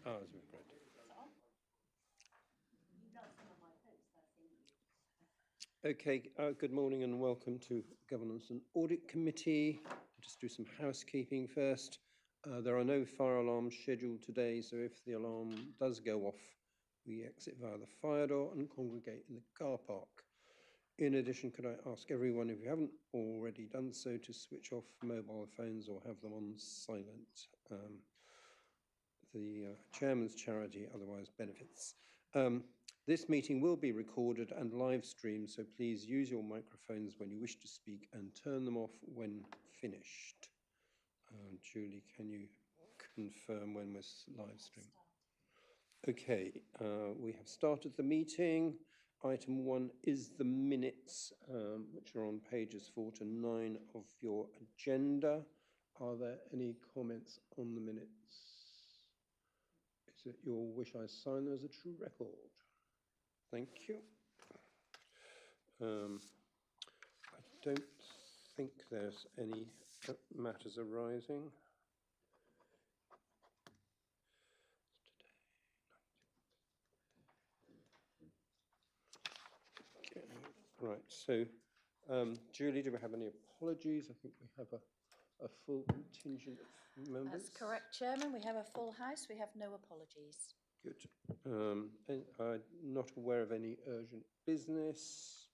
Oh, that's great. Okay, good morning and welcome to Governance and Audit Committee. I'll just do some housekeeping first. There are no fire alarms scheduled today, so if the alarm does go off, we exit via the fire door and congregate in the car park. In addition, could I ask everyone, if you haven't already done so, to switch off mobile phones or have them on silent? The chairman's charity otherwise benefits. This meeting will be recorded and live streamed, so please use your microphones when you wish to speak and turn them off when finished. Julie, can you confirm when we're live streaming? Okay, we have started the meeting. Item 1 is the minutes, which are on pages 4 to 9 of your agenda. Are there any comments on the minutes? Is it your wish I sign them as a true record? Thank you. I don't think there's any matters arising. Okay. Right, so Julie, do we have any apologies? I think we have a full contingent of members. That's correct, Chairman. We have a full house. We have no apologies. Good. I'm not aware of any urgent business.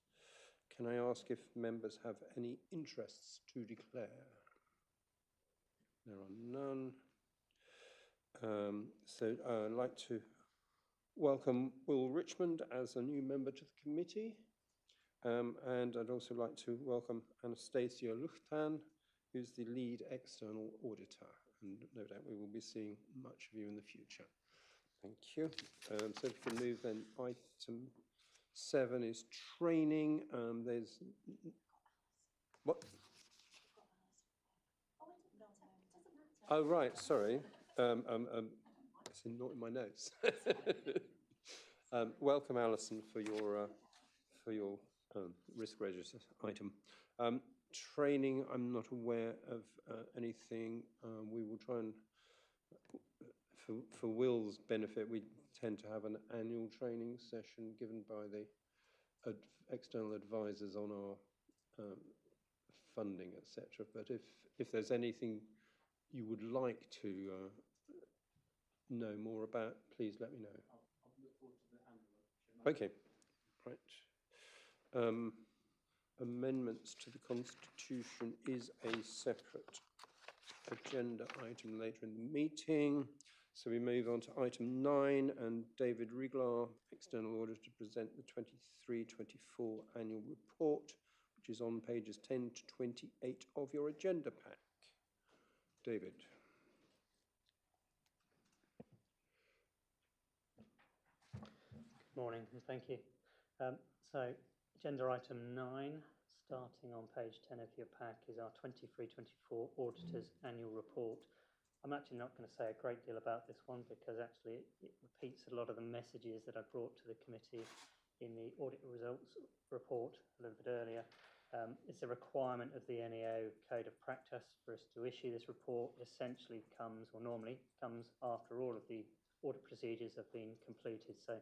Can I ask if members have any interests to declare? There are none. So I'd like to welcome Will Richmond as a new member to the committee. And I'd also like to welcome Anastasia Luchtan, who's the lead external auditor. And no doubt we will be seeing much of you in the future. Thank you. So if we move then, item 7 is training. There's what? Oh right, sorry. It's not in my notes. Welcome, Alison, for your risk register item. Training, I'm not aware of anything. We will try and. For Will's benefit, we tend to have an annual training session given by the external advisors on our funding, etc. But if there's anything you would like to know more about, please let me know. I'll look forward to the annual. Okay, right. Amendments to the Constitution is a separate agenda item later in the meeting. So we move on to item 9, and David Riglar, external auditor, to present the 23-24 annual report, which is on pages 10 to 28 of your agenda pack. David. Good morning, and thank you. So agenda item 9, starting on page 10 of your pack, is our 23-24 auditor's annual report. I'm actually not going to say a great deal about this one because actually it repeats a lot of the messages that I brought to the committee in the audit results report a little bit earlier. It's a requirement of the NEO Code of Practice for us to issue this report. It essentially comes, or normally comes, after all of the audit procedures have been completed. So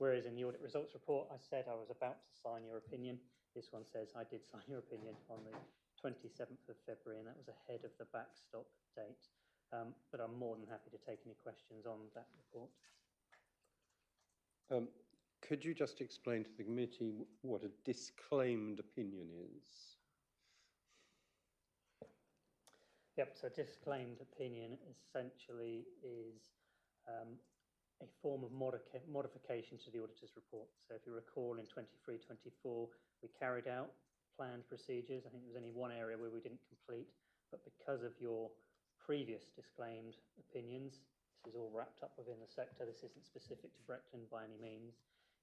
whereas in the audit results report I said I was about to sign your opinion, this one says I did sign your opinion on the 27th of February, and that was ahead of the backstop date. But I'm more than happy to take any questions on that report. Could you just explain to the committee what a disclaimed opinion is? Yep, so disclaimed opinion essentially is a form of modification to the auditor's report. So if you recall, in 23-24, we carried out planned procedures. I think there was only one area where we didn't complete, but because of your previous disclaimed opinions, this is all wrapped up within the sector. This isn't specific to Breckland by any means.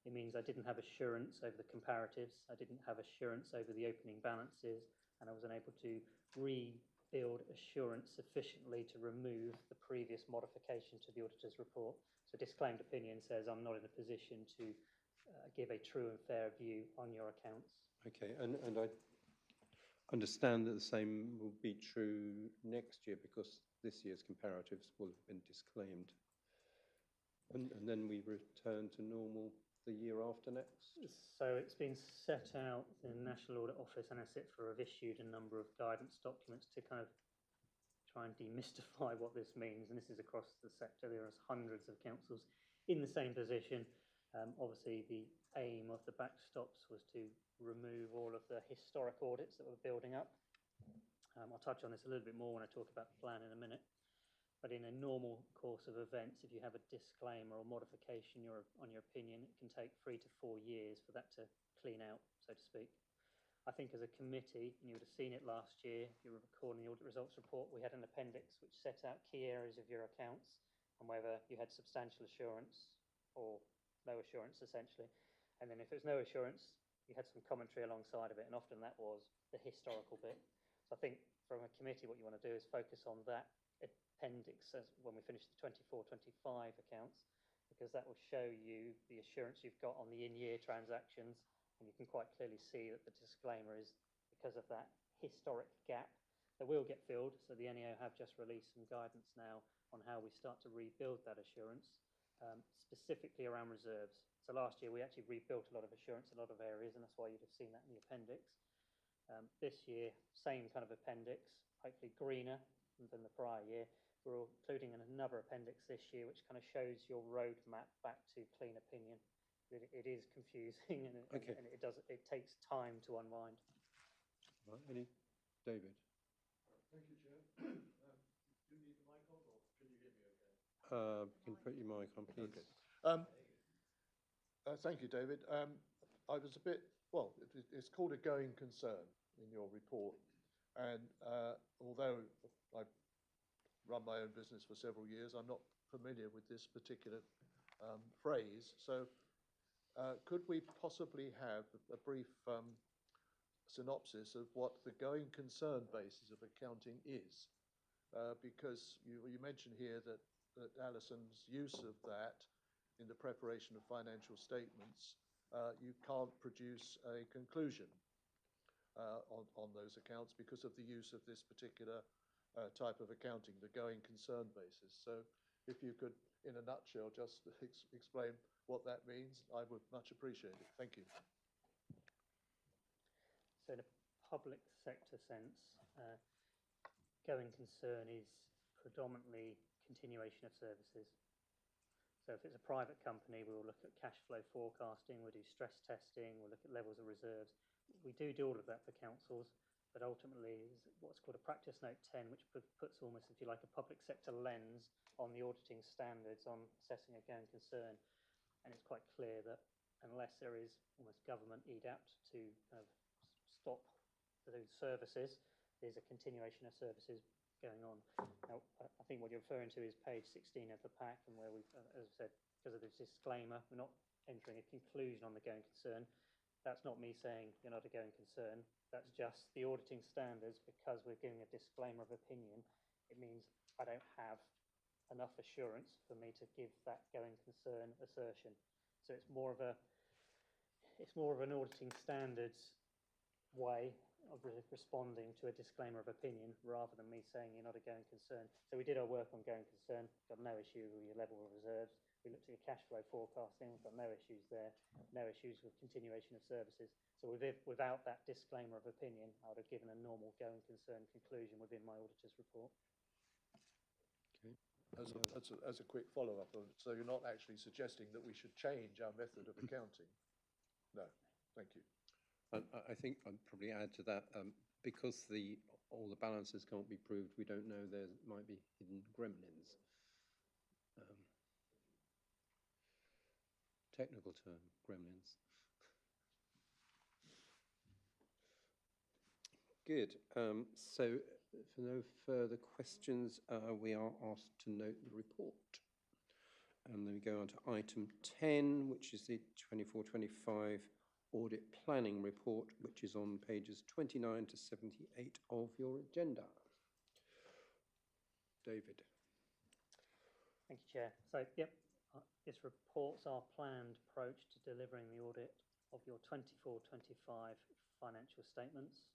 It means I didn't have assurance over the comparatives. I didn't have assurance over the opening balances, and I was unable to rebuild assurance sufficiently to remove the previous modification to the auditor's report. So disclaimed opinion says I'm not in a position to give a true and fair view on your accounts. Okay, and I understand that the same will be true next year because this year's comparatives will have been disclaimed. And then we return to normal the year after next? So it's been set out, the National Audit Office and ASIFRA have issued a number of guidance documents to kind of try and demystify what this means. And this is across the sector. There are hundreds of councils in the same position. Obviously, the aim of the backstops was to remove all of the historic audits that were building up. I'll touch on this a little bit more when I talk about the plan in a minute. But in a normal course of events, if you have a disclaimer or modification on your opinion, it can take 3 to 4 years for that to clean out, so to speak. I think as a committee, and you would have seen it last year, if you were recording the audit results report, we had an appendix which set out key areas of your accounts and whether you had substantial assurance or no assurance, essentially. And then if there's no assurance, you had some commentary alongside of it, and often that was the historical bit. So I think from a committee, what you want to do is focus on that appendix as when we finish the 24-25 accounts, because that will show you the assurance you've got on the in-year transactions, and you can quite clearly see that the disclaimer is because of that historic gap that will get filled. So the NEO have just released some guidance now on how we start to rebuild that assurance, specifically around reserves. So last year we actually rebuilt a lot of assurance in a lot of areas, and that's why you'd have seen that in the appendix. This year, same kind of appendix, hopefully greener than the prior year. We're including another appendix this year, which kind of shows your roadmap back to clean opinion. It is confusing, and it takes time to unwind. Right, David? Thank you, Chair. Do you need the mic on, or can you hear me okay? Can you put your mic on, please? Okay. Thank you, David. I was a bit, well, it's called a going concern in your report. And although I've run my own business for several years, I'm not familiar with this particular phrase. So could we possibly have a brief synopsis of what the going concern basis of accounting is? Because you mentioned here that Alison's use of that in the preparation of financial statements, you can't produce a conclusion on those accounts because of the use of this particular type of accounting, the going concern basis. So if you could, in a nutshell, just explain what that means, I would much appreciate it. Thank you. So in a public sector sense, going concern is predominantly continuation of services. So if it's a private company, we'll look at cash flow forecasting, we'll do stress testing, we'll look at levels of reserves. We do all of that for councils, but ultimately is what's called a practice note 10, which puts almost, if you like, a public sector lens on the auditing standards on assessing a going concern. And it's quite clear that unless there is almost government EDAPT to kind of stop those services, there's a continuation of services going on. Now, I think what you're referring to is page 16 of the pack, and where we've, as I said, because of this disclaimer, we're not entering a conclusion on the going concern. That's not me saying you're not a going concern. That's just the auditing standards. Because we're giving a disclaimer of opinion, it means I don't have enough assurance for me to give that going concern assertion. So it's more of an auditing standards way of responding to a disclaimer of opinion rather than me saying you're not a going concern. So we did our work on going concern, got no issue with your level of reserves. We looked at your cash flow forecasting, we've got no issues there, no issues with continuation of services. So without that disclaimer of opinion, I would have given a normal going concern conclusion within my auditor's report. Okay. As a quick follow-up, so you're not actually suggesting that we should change our method of accounting? No, thank you. I think I'd probably add to that, because all the balances can't be proved, we don't know, there might be hidden gremlins. Technical term, gremlins. Good. So for no further questions, we are asked to note the report. And then we go on to item 10, which is the 24-25 audit planning report, which is on pages 29 to 78 of your agenda. David. Thank you, Chair. So, yep, this report's our planned approach to delivering the audit of your 24-25 financial statements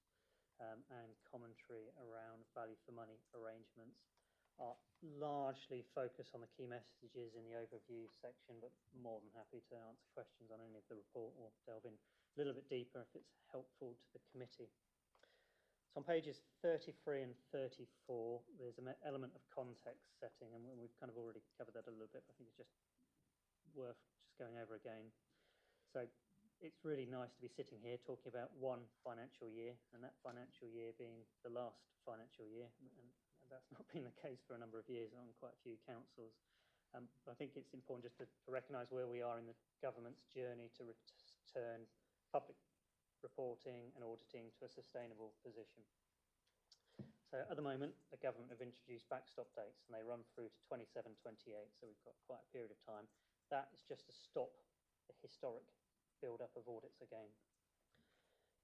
and commentary around value for money arrangements. are largely focused on the key messages in the overview section, but more than happy to answer questions on any of the report or delve in a little bit deeper if it's helpful to the committee. So on pages 33 and 34, there's an element of context setting, and we've kind of already covered that a little bit, but I think it's just worth just going over again. So it's really nice to be sitting here talking about one financial year, and that financial year being the last financial year, and that's not been the case for a number of years on quite a few councils. But I think it's important just to recognise where we are in the government's journey to return public reporting and auditing to a sustainable position. So at the moment, the government have introduced backstop dates, and they run through to 27-28, so we've got quite a period of time. That is just to stop the historic build-up of audits again.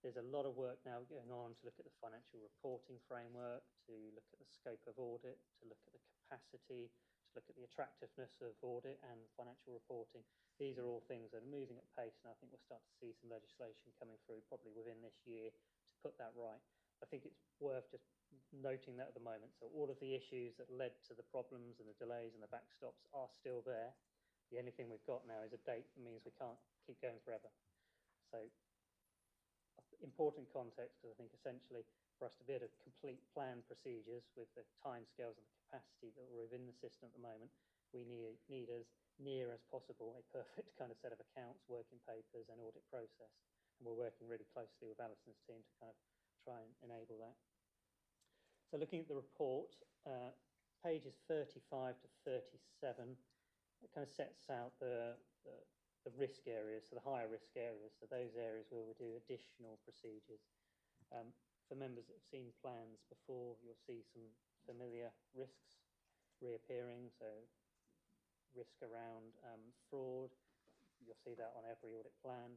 There's a lot of work now going on to look at the financial reporting framework, to look at the scope of audit, to look at the capacity, to look at the attractiveness of audit and financial reporting. These are all things that are moving at pace, and I think we'll start to see some legislation coming through probably within this year to put that right. I think it's worth just noting that at the moment. So all of the issues that led to the problems and the delays and the backstops are still there. The only thing we've got now is a date that means we can't keep going forever. So important context, because I think essentially for us to be able to complete planned procedures with the timescales and the capacity that are within the system at the moment, we need as near as possible a perfect kind of set of accounts, working papers and audit process. And we're working really closely with Alison's team to kind of try and enable that. So looking at the report, pages 35 to 37, it kind of sets out the risk areas, so the higher risk areas, so those areas where we do additional procedures. For members that have seen plans before, you'll see some familiar risks reappearing, so risk around fraud, you'll see that on every audit plan.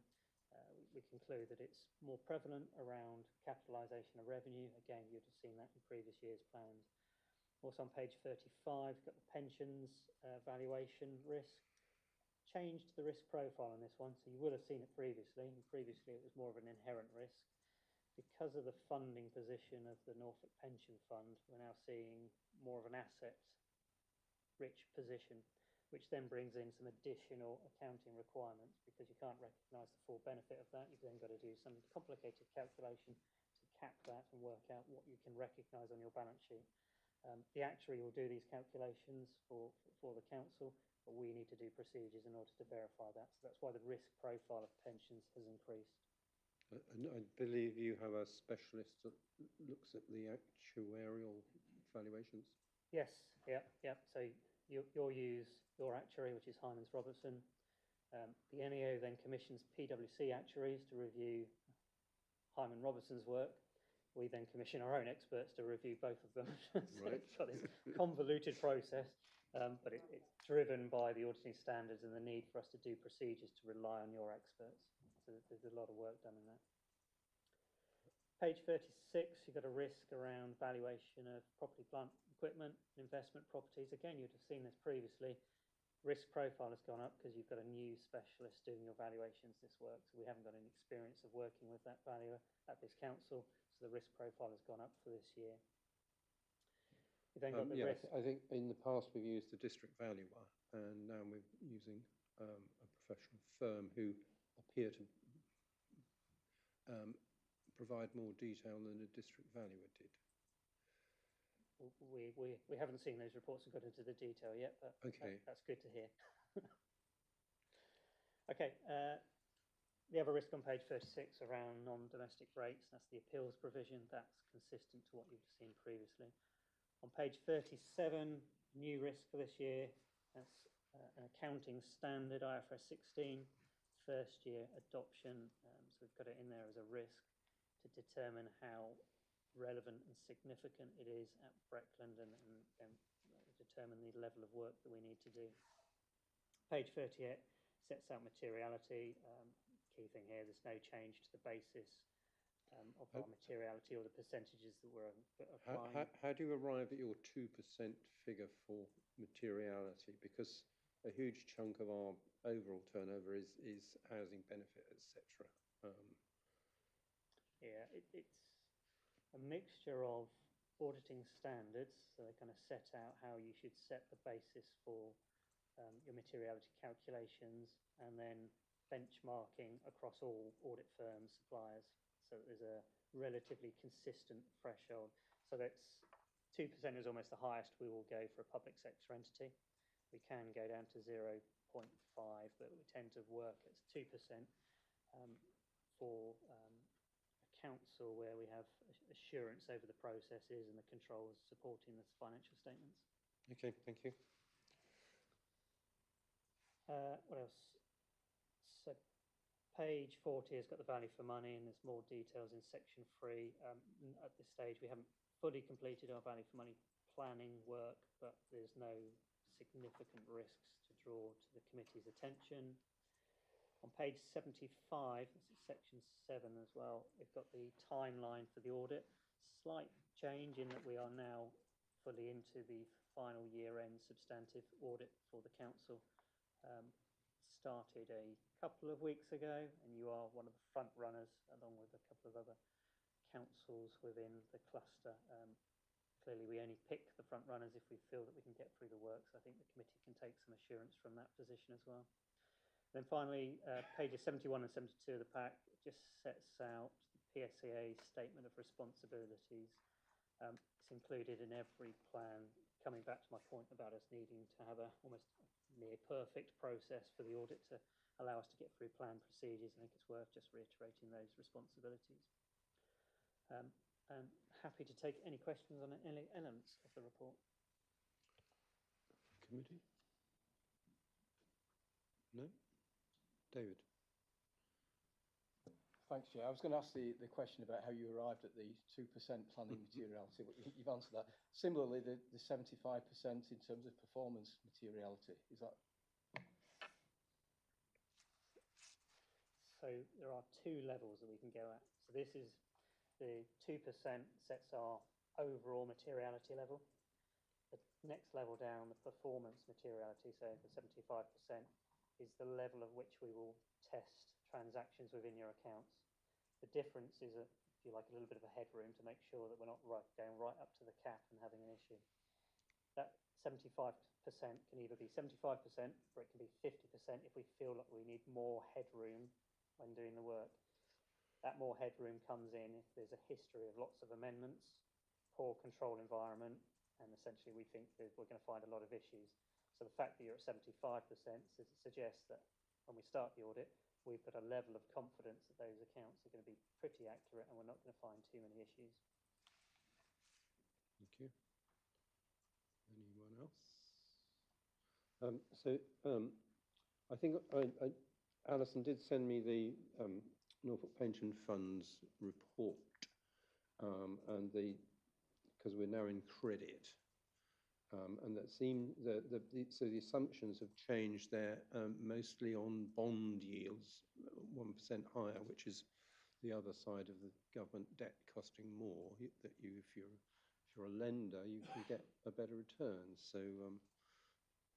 We conclude that it's more prevalent around capitalisation of revenue. Again, you'd have seen that in previous years' plans. Also on page 35, you've got the pensions valuation risk. Changed the risk profile on this one, so you will have seen it previously. And previously, it was more of an inherent risk. Because of the funding position of the Norfolk Pension Fund, we're now seeing more of an asset-rich position, which then brings in some additional accounting requirements because you can't recognise the full benefit of that. You've then got to do some complicated calculation to cap that and work out what you can recognise on your balance sheet. The actuary will do these calculations for the council, but we need to do procedures in order to verify that. So that's why the risk profile of pensions has increased. And I believe you have a specialist that looks at the actuarial valuations. Yes, yeah. So you'll use your actuary, which is Hymans Robertson. The NEO then commissions PwC actuaries to review Hyman Robertson's work. We then commission our own experts to review both of them. So Right. it's got this convoluted process, but it's driven by the auditing standards and the need for us to do procedures to rely on your experts. So there's a lot of work done in that. Page 36, you've got a risk around valuation of property, plant, equipment, investment properties. Again, you'd have seen this previously. Risk profile has gone up because you've got a new specialist doing your valuations this work. So we haven't got any experience of working with that valuer at this council. So the risk profile has gone up for this year. You've then got the risk. I think in the past we've used the district valuer, and now we're using a professional firm who appear to provide more detail than a district valuer did. We haven't seen those reports and got into the detail yet, but Okay. that's good to hear. Okay, the other risk on page 36 around non-domestic rates, that's the appeals provision. That's consistent to what you've seen previously. On page 37, new risk for this year, that's an accounting standard, IFRS 16, first year adoption. So we've got it in there as a risk to determine how relevant and significant it is at Breckland and determine the level of work that we need to do. Page 38 sets out materiality. Key thing here, there's no change to the basis of our materiality or the percentages that we're applying. How do you arrive at your 2% figure for materiality? Because a huge chunk of our overall turnover is housing benefit, etc. Yeah, it's a mixture of auditing standards. So they kind of set out how you should set the basis for your materiality calculations, and then benchmarking across all audit firms, suppliers, so that there's a relatively consistent threshold. So that's 2% is almost the highest we will go for a public sector entity. We can go down to 0.5, but we tend to work at 2% for a council where we have assurance over the processes and the controls supporting the financial statements. Okay, thank you. What else? So page 40 has got the value for money, and there's more details in section 3. At this stage, we haven't fully completed our value for money planning work, but there's no significant risks to draw to the committee's attention. On page 75, this is section 7 as well, we've got the timeline for the audit. Slight change in that we are now fully into the final year-end substantive audit for the council. Started a couple of weeks ago, and you are one of the front runners along with a couple of other councils within the cluster. Clearly we only pick the front runners if we feel that we can get through the work, so I think the committee can take some assurance from that position as well. Then finally, pages 71 and 72 of the pack just sets out the PSCA statement of responsibilities. It's included in every plan, coming back to my point about us needing to have a almost near perfect process for the audit to allow us to get through plan procedures. I think it's worth just reiterating those responsibilities. And happy to take any questions on any elements of the report. Committee? No? David? Thanks, Chair. I was going to ask the question about how you arrived at the 2% planning materiality, but you've answered that. Similarly, the 75% in terms of performance materiality, is that? So there are 2 levels that we can go at. So this is the 2% sets our overall materiality level. The next level down, the performance materiality, so the 75%, is the level of which we will test transactions within your accounts. The difference is, if you like, a little bit of a headroom to make sure that we're not going right up to the cap and having an issue. That 75% can either be 75% or it can be 50% if we feel like we need more headroom when doing the work. That more headroom comes in if there's a history of lots of amendments, poor control environment, and essentially we think that we're going to find a lot of issues. So the fact that you're at 75% suggests that when we start the audit, we've got a level of confidence that those accounts are going to be pretty accurate and we're not going to find too many issues. Thank you. Anyone else? I think Alison did send me the Norfolk Pension Fund's report, and because we're now in credit, and that seemed so the assumptions have changed there, mostly on bond yields, 1% higher, which is the other side of the government debt costing more. That if you're a lender, you can get a better return. So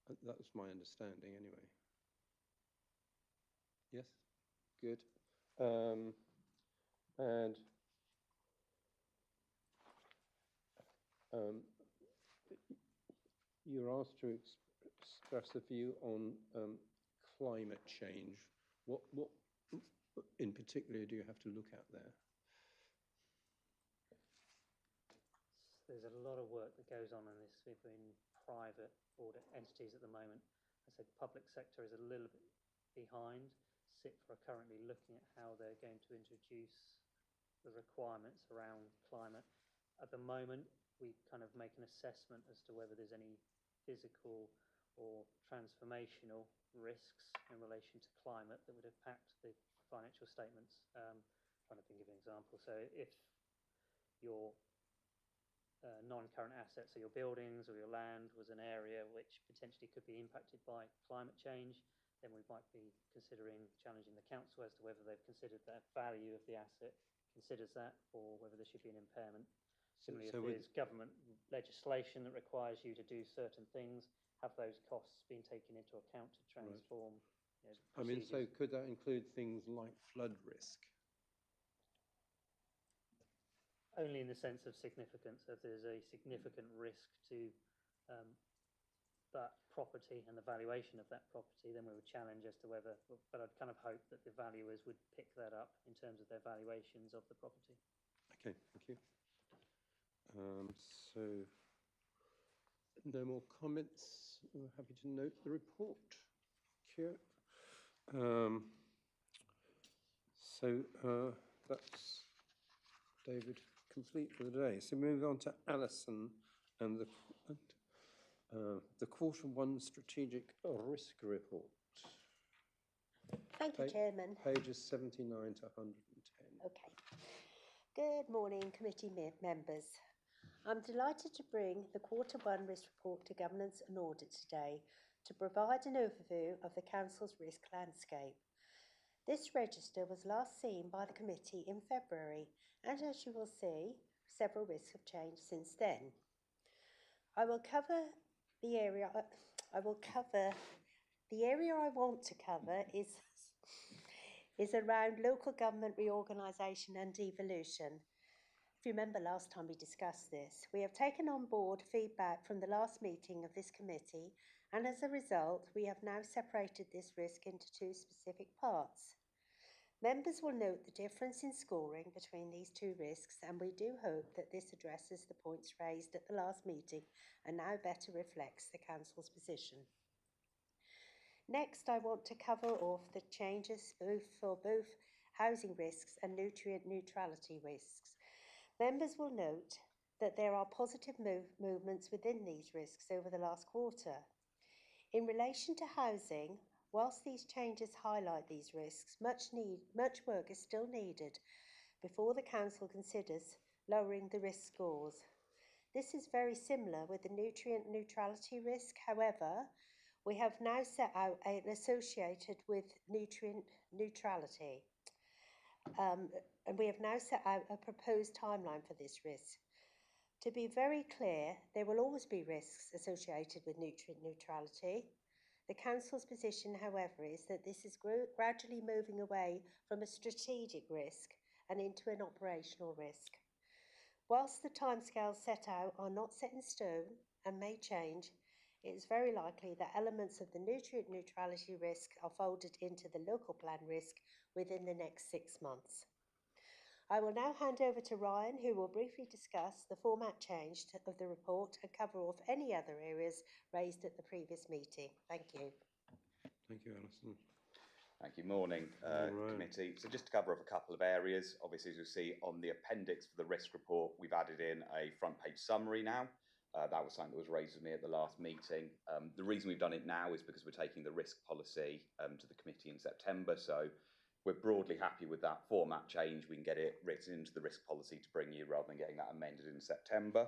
that was my understanding, anyway. Yes, good. You're asked to express a view on climate change. What in particular do you have to look at there? There's a lot of work that goes on this within private audit entities at the moment. I said public sector is a little bit behind. CIPFA are currently looking at how they're going to introduce the requirements around climate. At the moment, we kind of make an assessment as to whether there's any physical or transformational risks in relation to climate that would impact the financial statements. Trying to think of an example. So if your non-current assets, so your buildings or your land, was an area which potentially could be impacted by climate change, then we might be considering challenging the council as to whether they've considered the value of the asset, considers that, or whether there should be an impairment. Similarly, if there's government legislation that requires you to do certain things, have those costs been taken into account to transform? Right. I mean, so could that include things like flood risk? only in the sense of significance. So if there's a significant risk to that property and the valuation of that property, then we would challenge as to whether, but I'd kind of hope that the valuers would pick that up in terms of their valuations of the property. Okay, thank you. So, no more comments. We're happy to note the report. Thank you. That's, David, complete for the day. So move on to Alison and the Q1 Strategic Risk Report. Thank you, Chairman. Pages 79 to 110. Okay. Good morning, committee members. I'm delighted to bring the Q1 Risk Report to Governance and Audit today to provide an overview of the Council's risk landscape. This register was last seen by the committee in February, and as you will see, several risks have changed since then. I want to cover is around local government reorganisation and devolution. If you remember last time we discussed this, we have taken on board feedback from the last meeting of this committee, and as a result, we have now separated this risk into two specific parts. Members will note the difference in scoring between these two risks, and we do hope that this addresses the points raised at the last meeting and now better reflects the Council's position. Next, I want to cover off the changes for both housing risks and nutrient neutrality risks. Members will note that there are positive movements within these risks over the last quarter. In relation to housing, whilst these changes highlight these risks, much work is still needed before the Council considers lowering the risk scores. This is very similar with the nutrient neutrality risk. However, we have now set out an associated with nutrient neutrality. And we have now set out a proposed timeline for this risk. To be very clear, there will always be risks associated with nutrient neutrality. The Council's position, however, is that this is gradually moving away from a strategic risk and into an operational risk. Whilst the timescales set out are not set in stone and may change, it is very likely that elements of the nutrient neutrality risk are folded into the local plan risk within the next 6 months. I will now hand over to Ryan, who will briefly discuss the format change of the report and cover off any other areas raised at the previous meeting. Thank you. Thank you, Alison. Thank you. Morning, committee. So just to cover off a couple of areas, obviously, as you see on the appendix for the risk report, we've added in a front page summary now. That was something that was raised with me at the last meeting. The reason we've done it now is because we're taking the risk policy to the committee in September. So we're broadly happy with that format change. We can get it written into the risk policy to bring you rather than getting that amended in September.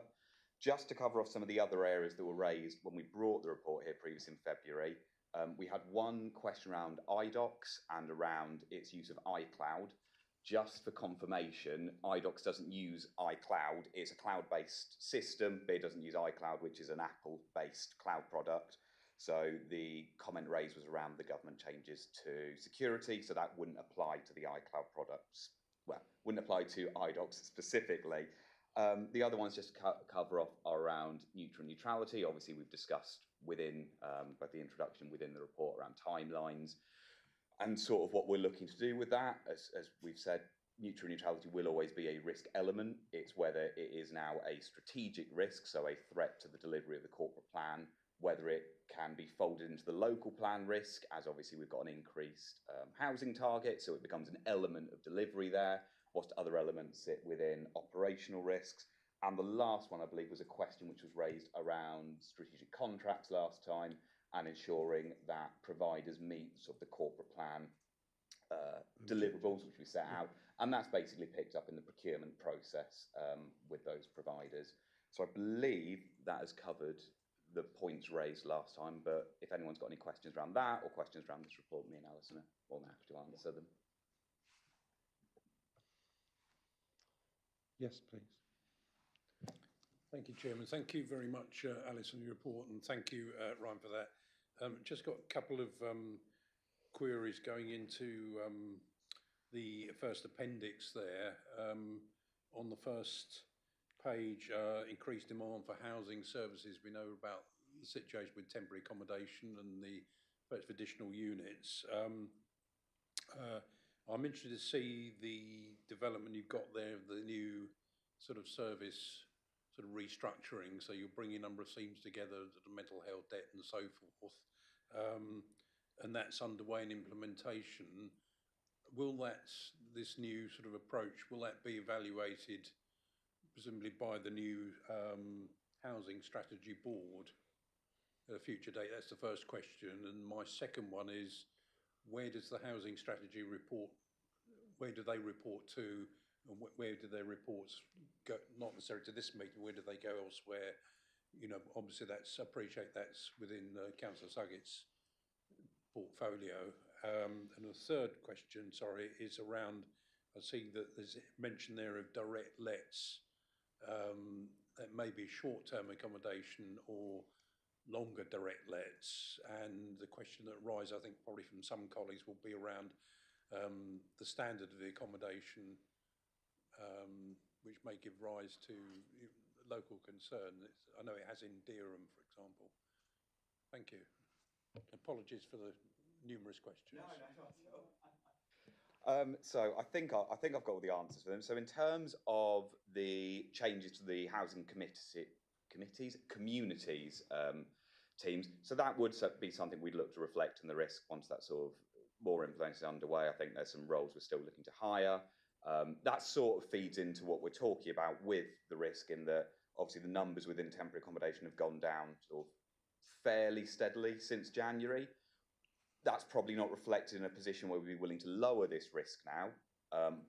Just to cover off some of the other areas that were raised when we brought the report here previously in February, we had one question around iDocs and around its use of iCloud. Just for confirmation, iDocs doesn't use iCloud. It's a cloud-based system, but it doesn't use iCloud, which is an Apple-based cloud product. So the comment raised was around the government changes to security, so that wouldn't apply to the iCloud products. Well, wouldn't apply to iDocs specifically. The other ones just to cover off are around nutrient neutrality. Obviously, we've discussed within both the introduction within the report around timelines and sort of what we're looking to do with that. As we've said, nutrient neutrality will always be a risk element. It's whether it is now a strategic risk, so a threat to the delivery of the corporate plan, whether it can be folded into the local plan risk, as obviously we've got an increased housing target, so it becomes an element of delivery there, whilst other elements sit within operational risks. And the last one, I believe, was a question which was raised around strategic contracts last time and ensuring that providers meet sort of the corporate plan deliverables which we set out. And that's basically picked up in the procurement process with those providers. So I believe that has covered the points raised last time, but if anyone's got any questions around that or questions around this report, me and Alison are more than happy to answer them. Yes, please. Thank you, Chairman. Thank you very much, Alice, on your report, and thank you, Ryan, for that. Just got a couple of queries going into the first appendix there. on the first page, increased demand for housing services. We know about the situation with temporary accommodation and the purchase of additional units. I'm interested to see the development you've got there of the new sort of service sort of restructuring. So you're bringing a number of themes together, the mental health, debt and so forth. And that's underway in implementation. Will this new sort of approach, will that be evaluated presumably by the new Housing Strategy Board at a future date? That's the first question. And my second one is, where does the Housing Strategy report, where do they report to, and where do their reports go, not necessarily to this meeting, where do they go elsewhere? You know, obviously that's, I appreciate that's within Councillor Suggett's portfolio. And the third question, sorry, is around, I see that there's mention there of direct lets. That may be short-term accommodation or longer direct lets, and the question that arises, I think, probably from some colleagues will be around the standard of the accommodation, which may give rise to local concern. I know it has in Dereham, for example. Thank you. Apologies for the numerous questions. No, not at all. So I think I've got all the answers for them. So in terms of the changes to the housing communities teams, so that would be something we'd look to reflect in the risk once that sort of more implementation is underway. I think there's some roles we're still looking to hire. That sort of feeds into what we're talking about with the risk, in that obviously the numbers within temporary accommodation have gone down sort of fairly steadily since January. That's probably not reflected in a position where we'd be willing to lower this risk now,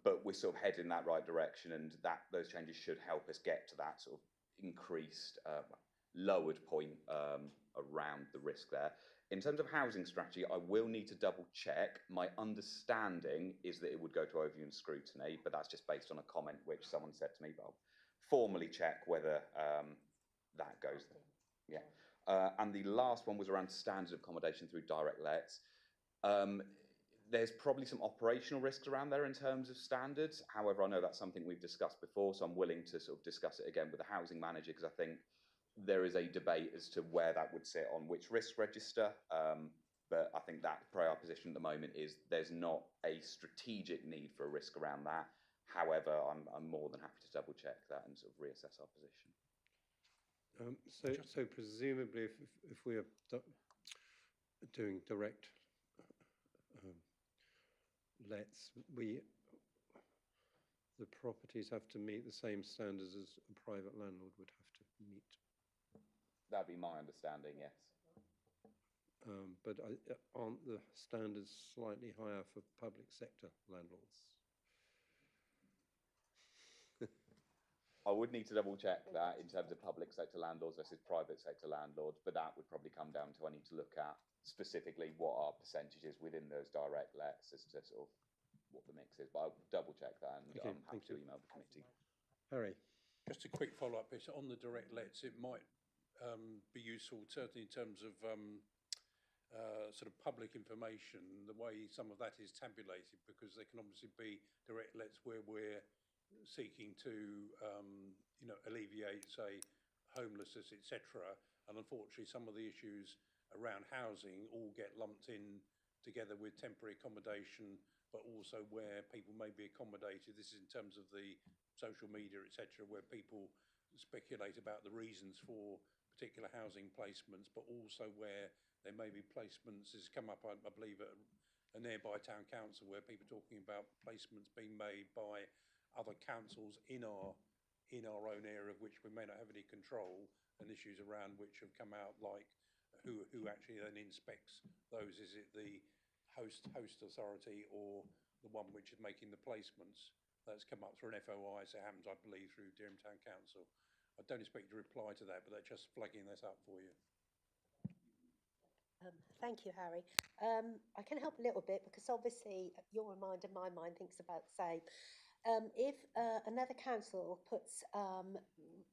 but we're sort of heading in that right direction, and those changes should help us get to that sort of increased, lowered point around the risk there. In terms of housing strategy, I will need to double check. My understanding is that it would go to overview and scrutiny, but that's just based on a comment which someone said to me, but I'll formally check whether that goes there. Yeah. And the last one was around standard accommodation through direct lets. There's probably some operational risks around there in terms of standards. However, I know that's something we've discussed before, so I'm willing to sort of discuss it again with the housing manager, because I think there is a debate as to where that would sit on which risk register. But I think that our position at the moment is there's not a strategic need for a risk around that. However, I'm more than happy to double check that and sort of reassess our position. So presumably, if we are doing direct lets, the properties have to meet the same standards as a private landlord would have to meet. That'd be my understanding, yes. But aren't the standards slightly higher for public sector landlords? I would need to double check that in terms of public sector landlords versus private sector landlords, but that would probably come down to I need to look at specifically what our percentages within those direct lets as to sort of what the mix is. But I'll double check that, and okay, I'm happy to email the committee. Harry. Just a quick follow-up. On the direct lets, it might be useful, certainly in terms of sort of public information, the way some of that is tabulated, because there can obviously be direct lets where we're seeking to, you know, alleviate, say, homelessness, etc. And unfortunately, some of the issues around housing all get lumped in together with temporary accommodation, but also where people may be accommodated. This is in terms of the social media, etc., where people speculate about the reasons for particular housing placements, but also where there may be placements. Has come up, I believe, at a nearby town council, where people are talking about placements being made by other councils in our own area, of which we may not have any control, and issues around which have come out, like who actually then inspects those. Is it the host authority or the one which is making the placements? That's come up through an FOI, so it happens, I believe, through Dereham Town Council. I don't expect you to reply to that, but they're just flagging this up for you. Thank you, Harry. I can help a little bit, because obviously your mind and my mind thinks about the same. If another council puts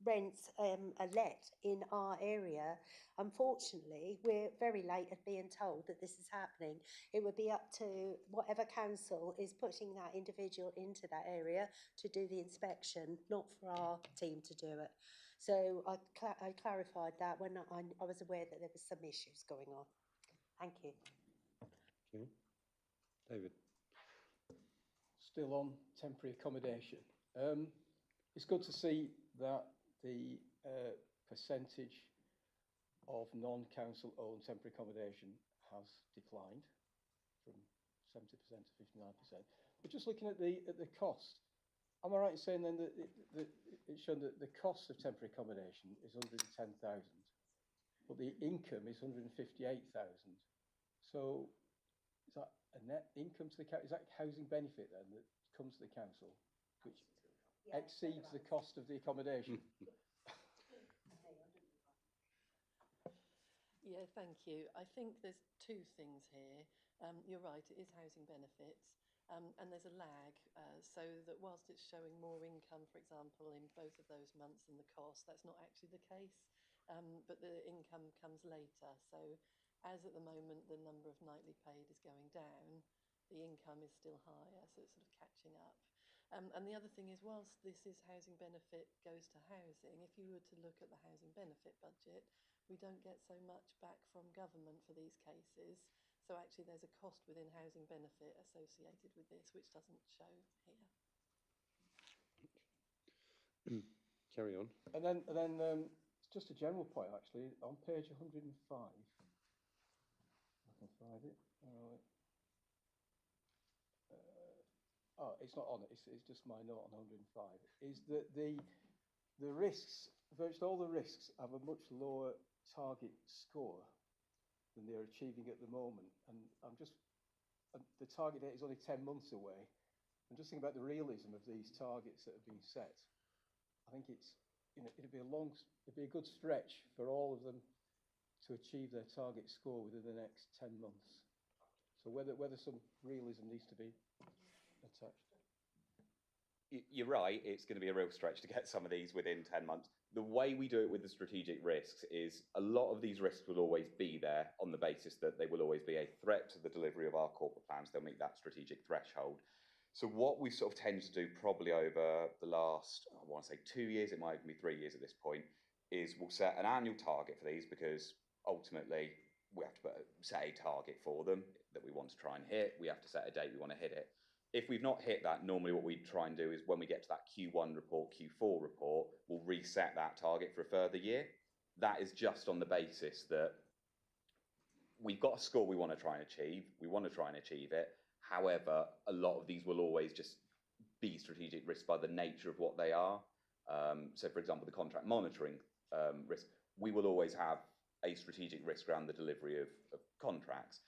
rents a let in our area, unfortunately, we're very late at being told that this is happening. It would be up to whatever council is putting that individual into that area to do the inspection, not for our team to do it. So I clarified that when I was aware that there was some issues going on. Thank you. Okay. David. Still on temporary accommodation. It's good to see that the percentage of non-council owned temporary accommodation has declined from 70% to 59%. But just looking at the cost, am I right in saying then that it's shown that the cost of temporary accommodation is 110,000, but the income is 158,000. So is that a net income to the council? Is that housing benefit then that comes to the council, which exceeds the cost of the accommodation? Yeah, thank you. I think there's two things here. You're right, it is housing benefits, and there's a lag, so that whilst it's showing more income, for example, in both of those months than the cost, that's not actually the case, but the income comes later. So as at the moment the number of nightly paid is going down, the income is still higher, so it's sort of catching up. And the other thing is, whilst this is housing benefit goes to housing, if you were to look at the housing benefit budget, we don't get so much back from government for these cases. So actually there's a cost within housing benefit associated with this, which doesn't show here. Carry on. And then just a general point actually, on page 105, I can find it. Oh, it's not on it, it's just my note on 105, is that the risks, virtually all the risks have a much lower target score than they're achieving at the moment. And the target date is only 10 months away. I'm just thinking about the realism of these targets that have been set. I think it's, it'd be a good stretch for all of them to achieve their target score within the next 10 months. So whether some realism needs to be attached. You're right, it's going to be a real stretch to get some of these within 10 months. The way we do it with the strategic risks is a lot of these risks will always be there on the basis that they will always be a threat to the delivery of our corporate plans. They'll meet that strategic threshold. So what we sort of tend to do probably over the last, I want to say 2 years, it might even be 3 years at this point, is we'll set an annual target for these, because ultimately we have to set a target for them that we want to try and hit. We have to set a date we want to hit it. If we've not hit that, normally what we try and do is when we get to that Q1 report, Q4 report, we'll reset that target for a further year. That is just on the basis that we've got a score we want to try and achieve. We want to try and achieve it. However, a lot of these will always just be strategic risks by the nature of what they are. So, for example, the contract monitoring risk, we will always have a strategic risk around the delivery of contracts.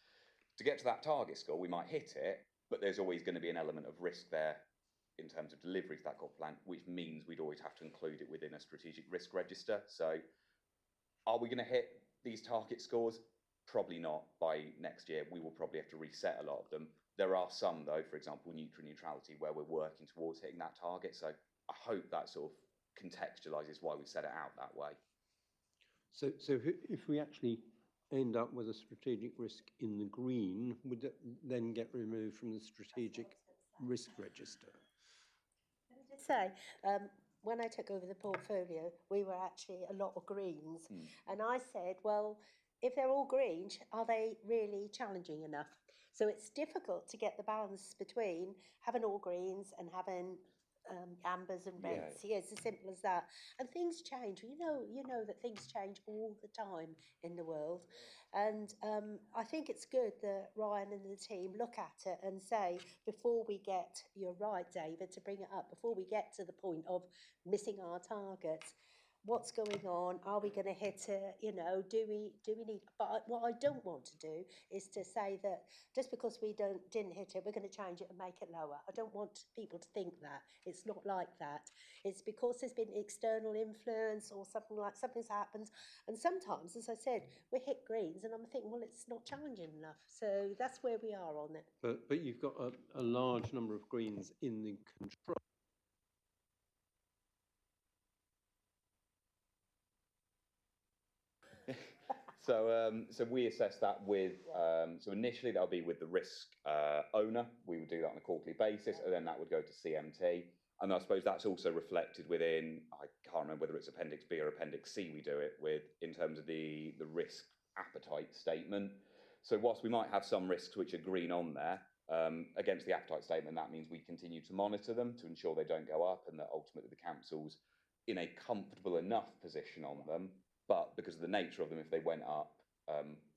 To get to that target score, we might hit it, but there's always going to be an element of risk there in terms of delivery to that corporate plan, which means we'd always have to include it within a strategic risk register. So are we going to hit these target scores? Probably not by next year. We will probably have to reset a lot of them. There are some, though, for example, neutrality, where we're working towards hitting that target. So I hope that sort of contextualises why we set it out that way. So if we actually end up with a strategic risk in the green, would it then get removed from the strategic risk register? Can I just say, when I took over the portfolio, we were actually a lot of greens. And I said, well, if they're all green, are they really challenging enough? So it's difficult to get the balance between having all greens and having ambers and reds. Yeah, it's as simple as that. And things change. You know that things change all the time in the world. And I think it's good that Ryan and the team look at it and say, before we get, you're right, David, to bring it up, before we get to the point of missing our targets, what's going on? Are we going to hit it? Do we need? But what I don't want to do is to say that just because we didn't hit it, we're going to change it and make it lower. I don't want people to think that. It's not like that. It's because there's been external influence or something's happened. And sometimes, as I said, we hit greens, and I'm thinking, well, it's not challenging enough. So that's where we are on it. But you've got a large number of greens in the control So we assess that with, so initially that'll be with the risk owner. We would do that on a quarterly basis, and then that would go to CMT. And I suppose that's also reflected within, I can't remember whether it's Appendix B or Appendix C we do it with, in terms of the risk appetite statement. So whilst we might have some risks which are green on there, against the appetite statement, that means we continue to monitor them to ensure they don't go up and that ultimately the council's in a comfortable enough position on them. But because of the nature of them, if they went up,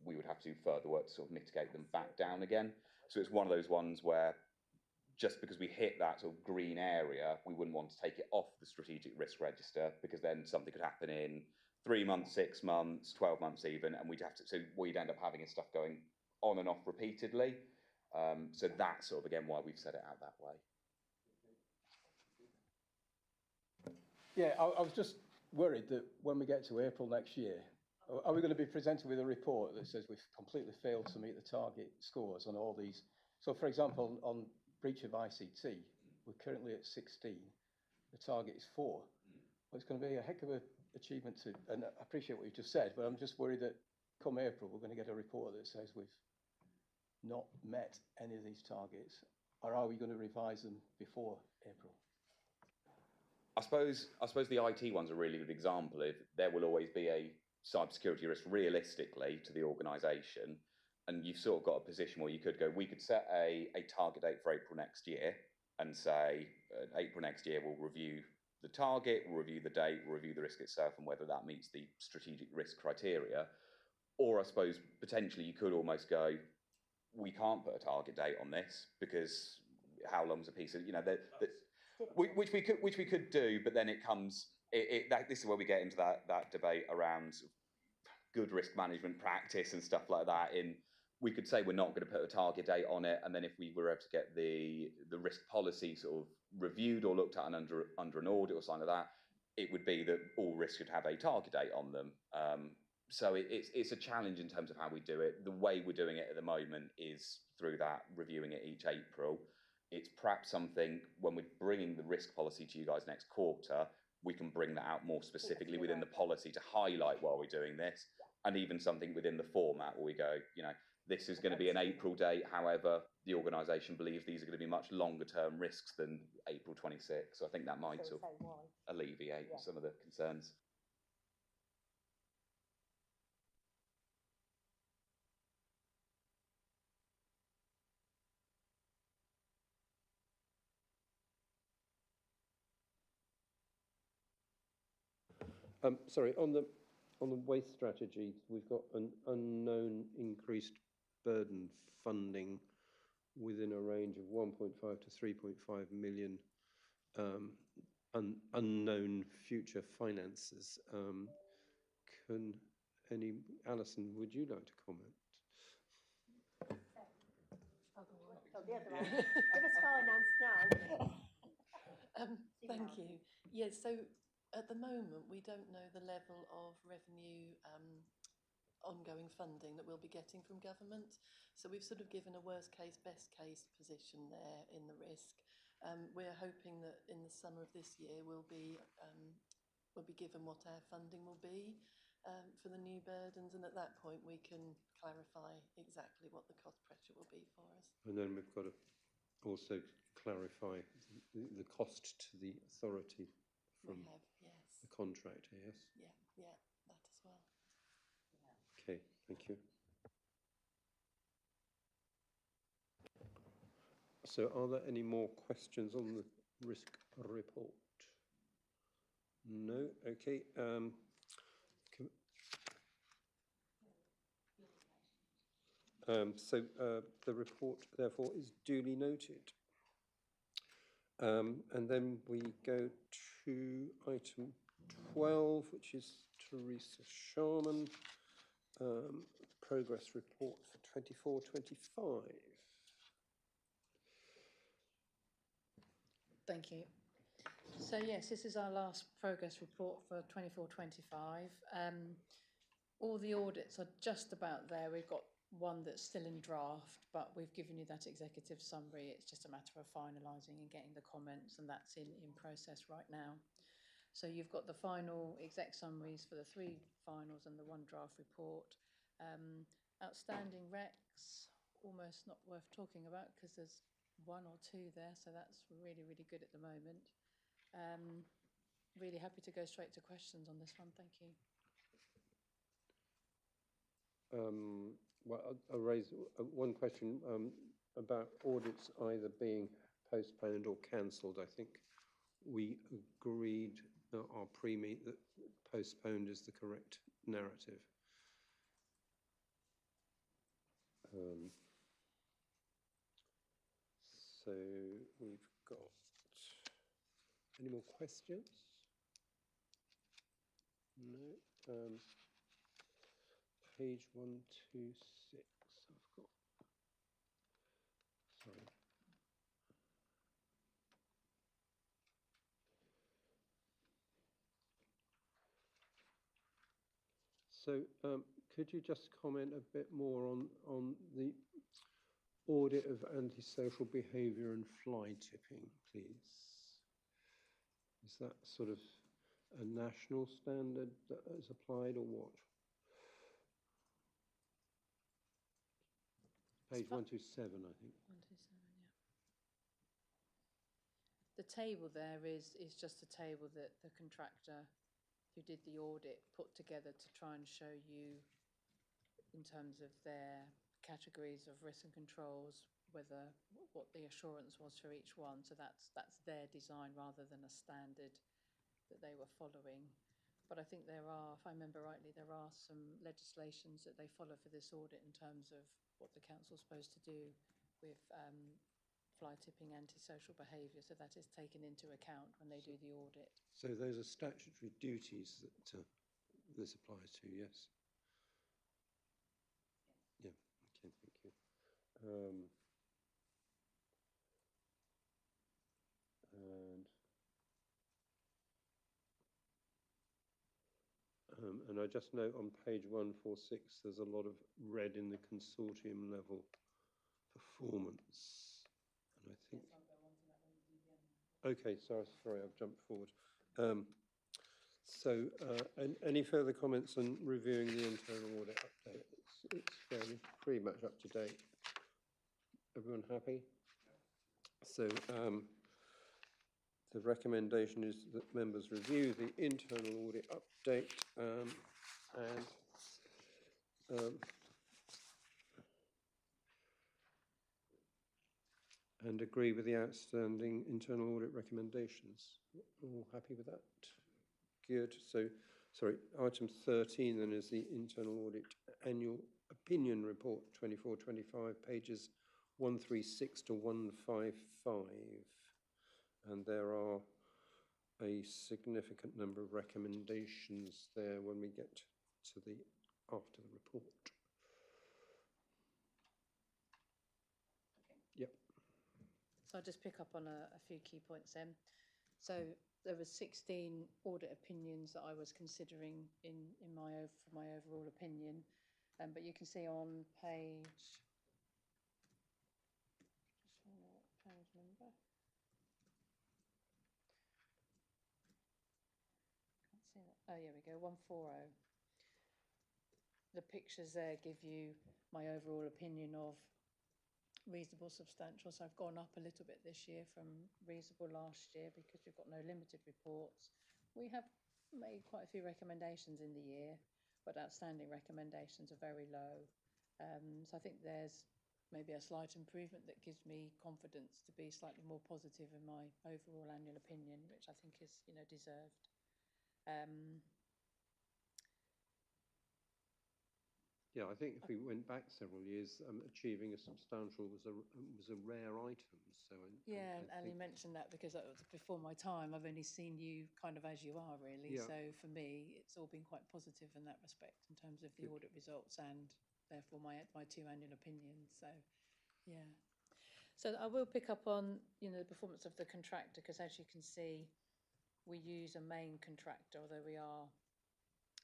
we would have to do further work to sort of mitigate them back down again. So it's one of those ones where just because we hit that sort of green area, we wouldn't want to take it off the strategic risk register, because then something could happen in 3 months, 6 months, 12 months even, and we'd have to, so we'd end up having is stuff going on and off repeatedly. So that's sort of, again, why we've set it out that way. Yeah, I was just worried that when we get to April next year, are we going to be presented with a report that says we've completely failed to meet the target scores on all these? So, for example, on breach of ICT, we're currently at 16. The target is 4. Well, it's going to be a heck of an achievement to, and I appreciate what you just said, but I'm just worried that come April, we're going to get a report that says we've not met any of these targets, or are we going to revise them before April? I suppose the IT one's a really good example of there will always be a cybersecurity risk realistically to the organisation, and you've sort of got a position where you could go, we could set a target date for April next year and say April next year we'll review the target, we'll review the date, we'll review the risk itself and whether that meets the strategic risk criteria. Or I suppose potentially you could almost go, we can't put a target date on this because how long's a piece of, you know, which we could do, but then it comes, this is where we get into that debate around good risk management practice and stuff like that. We could say we're not going to put a target date on it, and then if we were able to get the risk policy sort of reviewed or looked at and under an audit or something like that, it would be that all risks should have a target date on them. So it's a challenge in terms of how we do it. The way we're doing it at the moment is through that, reviewing it each April. It's perhaps something when we're bringing the risk policy to you guys next quarter, we can bring that out more specifically within the policy to highlight while we're doing this, and even something within the format where we go, you know, this is going to be an April date. However, the organisation believes these are going to be much longer term risks than April 26. So I think that might sort of alleviate some of the concerns. Sorry, on the waste strategy, we've got an unknown increased burden funding within a range of 1.5 to 3.5 million unknown future finances. Alison, would you like to comment? Oh, the other one. Give us finance now. Thank you. Yes, so at the moment, we don't know the level of revenue ongoing funding that we'll be getting from government. So we've sort of given a worst case, best case position there in the risk. We're hoping that in the summer of this year we'll be given what our funding will be for the new burdens, and at that point we can clarify exactly what the cost pressure will be for us. And then we've got to also clarify the cost to the authority from the contractor, yes? Yeah, that as well. Okay, thank you. So are there any more questions on the risk report? No, okay. So the report, therefore, is duly noted. And then we go to item 12, which is Teresa Sharman, progress report for 24-25. Thank you. So yes, this is our last progress report for 24-25. All the audits are just about there. We've got one that's still in draft, but we've given you that executive summary. It's just a matter of finalising and getting the comments, and that's in process right now. So you've got the final exec summaries for the 3 finals and the 1 draft report. Outstanding recs, almost not worth talking about because there's one or two there, so that's really, really good at the moment. Really happy to go straight to questions on this one. Thank you. Well, I'll raise one question about audits either being postponed or cancelled. I think we agreed at our pre-meet that postponed is the correct narrative. So we've got any more questions? No. Page 126. I've got. Sorry. So could you just comment a bit more on the audit of antisocial behaviour and fly tipping, please? Is that sort of a national standard that is applied or what? Page 127, I think. 127, yeah. The table there is just a table that the contractor who did the audit put together to try and show you in terms of their categories of risk and controls, what the assurance was for each one. So that's their design rather than a standard that they were following. But I think there are, if I remember rightly, there are some legislations that they follow for this audit in terms of what the council's supposed to do with fly tipping, antisocial behaviour. So that is taken into account when they do the audit. So those are statutory duties that this applies to, yes? Yeah, okay, thank you. And I just note on page 146, there's a lot of red in the consortium level performance. And I think. Yes, I'll go on to that when you do the end. Okay, sorry, I've jumped forward. Any further comments on reviewing the internal audit update? It's fairly pretty much up to date. Everyone happy? So the recommendation is that members review the internal audit update and agree with the outstanding internal audit recommendations. All happy with that? Good. So, sorry, item 13 then is the internal audit annual opinion report 24-25, pages 136 to 155. And there are a significant number of recommendations there when we get to the after the report. Okay. Yep. So I'll just pick up on a few key points then. So there were 16 audit opinions that I was considering for my overall opinion, but you can see on page. Just wonder what page number. Can't see that. Oh, here we go. 140. The pictures there give you my overall opinion of reasonable, substantial. So I've gone up a little bit this year from reasonable last year because we've got no limited reports. We have made quite a few recommendations in the year, but outstanding recommendations are very low. So I think there's maybe a slight improvement that gives me confidence to be slightly more positive in my overall annual opinion, which I think is, deserved. Yeah, I think if we went back several years, achieving a substantial was a rare item. So yeah, and you mentioned that because that was before my time. I've only seen you kind of as you are, really. Yeah. So for me, it's all been quite positive in that respect in terms of the audit results and therefore my two annual opinions. So, yeah. So I will pick up on the performance of the contractor because, as you can see, we use a main contractor, although we are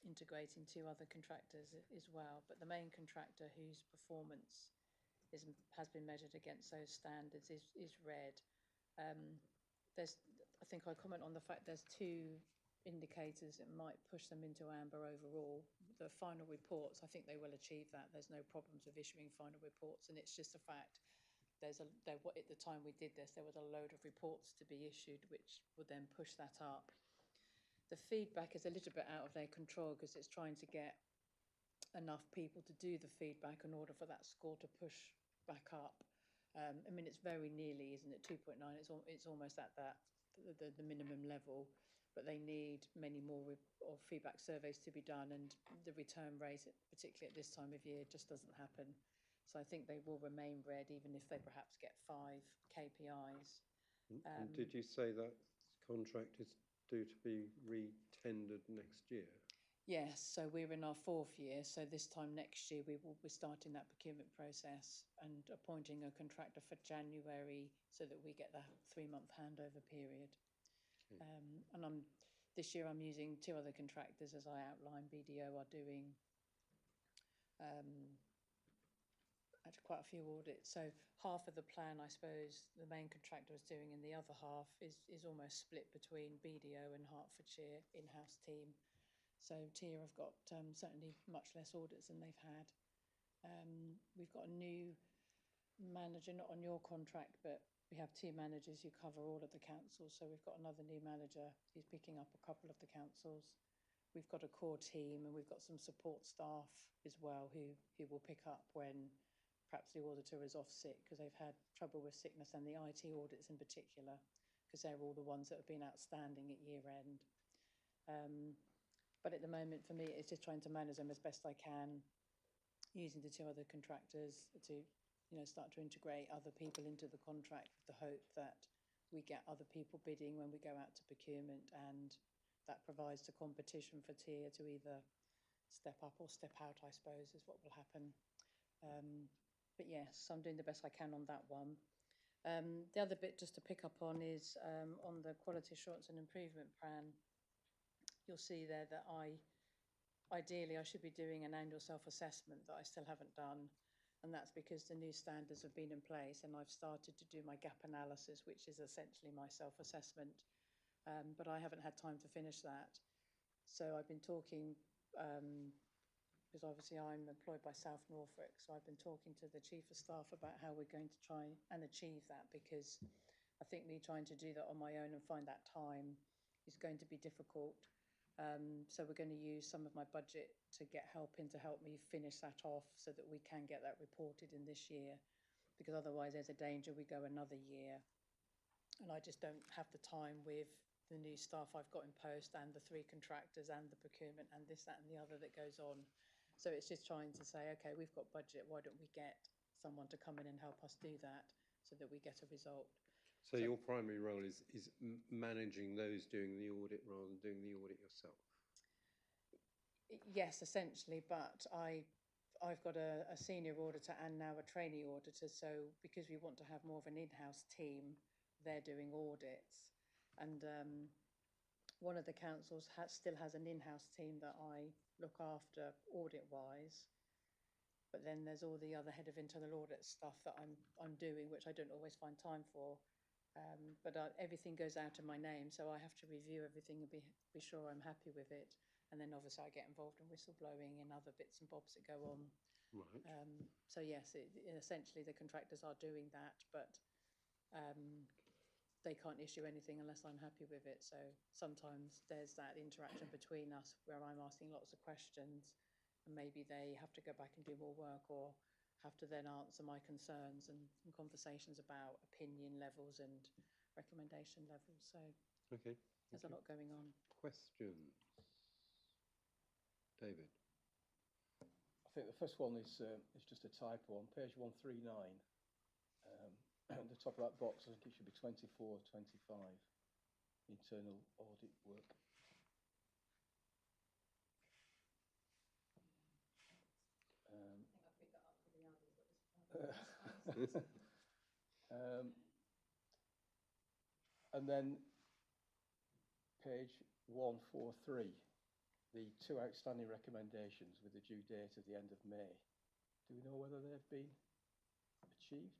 integrating two other contractors as well, but the main contractor whose performance has been measured against those standards is red. I think I'll comment on the fact there's two indicators that might push them into amber overall. The final reports, I think they will achieve that. There's no problems with issuing final reports, and it's just the fact at the time we did this, there was a load of reports to be issued, which would then push that up. The feedback is a little bit out of their control because it's trying to get enough people to do the feedback in order for that score to push back up. I mean, it's very nearly, isn't it? 2.9. It's almost at that the minimum level, but they need many more feedback surveys to be done, and the return rate, particularly at this time of year, just doesn't happen. So I think they will remain red, even if they perhaps get 5 KPIs. And did you say that contract is due to be re-tendered next year? Yes, so we're in our 4th year. So this time next year, we will be starting that procurement process and appointing a contractor for January so that we get that 3-month handover period. Okay. And this year I'm using 2 other contractors, as I outlined. BDO are doing actually quite a few audits. So half of the plan, I suppose, the main contractor is doing, and the other half is almost split between BDO and Hertfordshire in-house team. So TIA have got certainly much less audits than they've had. We've got a new manager, not on your contract, but we have 2 managers who cover all of the councils. So we've got another new manager who's picking up a couple of the councils. We've got a core team, and we've got some support staff as well who will pick up when perhaps the auditor is off sick, because they've had trouble with sickness, and the IT audits in particular, because they're all the ones that have been outstanding at year end. But at the moment, for me, it's just trying to manage them as best I can, using the 2 other contractors to, start to integrate other people into the contract with the hope that we get other people bidding when we go out to procurement, and that provides the competition for TIA to either step up or step out, I suppose, is what will happen. But yes, I'm doing the best I can on that one. The other bit just to pick up on is on the quality assurance and improvement plan. You'll see there that ideally I should be doing an annual self-assessment that I still haven't done, and that's because the new standards have been in place, and I've started to do my gap analysis, which is essentially my self-assessment, but I haven't had time to finish that. So I've been talking, because obviously I'm employed by South Norfolk, so I've been talking to the Chief of Staff about how we're going to try and achieve that, because I think me trying to do that on my own and find that time is going to be difficult. So we're going to use some of my budget to get help me finish that off so that we can get that reported in this year, because otherwise there's a danger we go another year and I just don't have the time with the new staff I've got in post and the 3 contractors and the procurement and this, that and the other that goes on. So it's just trying to say, okay, we've got budget, why don't we get someone to come in and help us do that so that we get a result. So your primary role is managing those doing the audit rather than doing the audit yourself? Yes, essentially, but I've got a senior auditor and now a trainee auditor, so because we want to have more of an in-house team, they're doing audits. And one of the councils still has an in-house team that I look after audit-wise, but then there's all the other head of internal audit stuff that I'm doing, which I don't always find time for. But everything goes out in my name, so I have to review everything and be sure I'm happy with it. And then obviously I get involved in whistleblowing and other bits and bobs that go on. Right. So yes, essentially the contractors are doing that, but they can't issue anything unless I'm happy with it. So sometimes there's that interaction between us where I'm asking lots of questions, and maybe they have to go back and do more work, or have to then answer my concerns and conversations about opinion levels and recommendation levels. So Okay. there's a lot going on. Questions? David? I think the first one is just a typo on page 139. At the top of that box, I think it should be 24, 25, internal audit work. And then page 143, the 2 outstanding recommendations with the due date of the end of May. Do we know whether they've been achieved?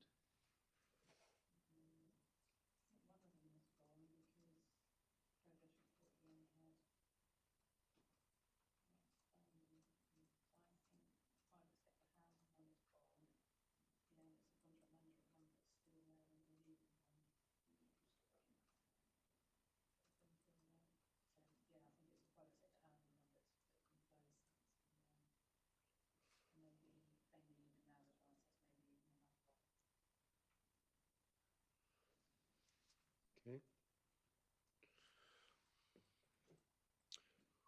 Okay.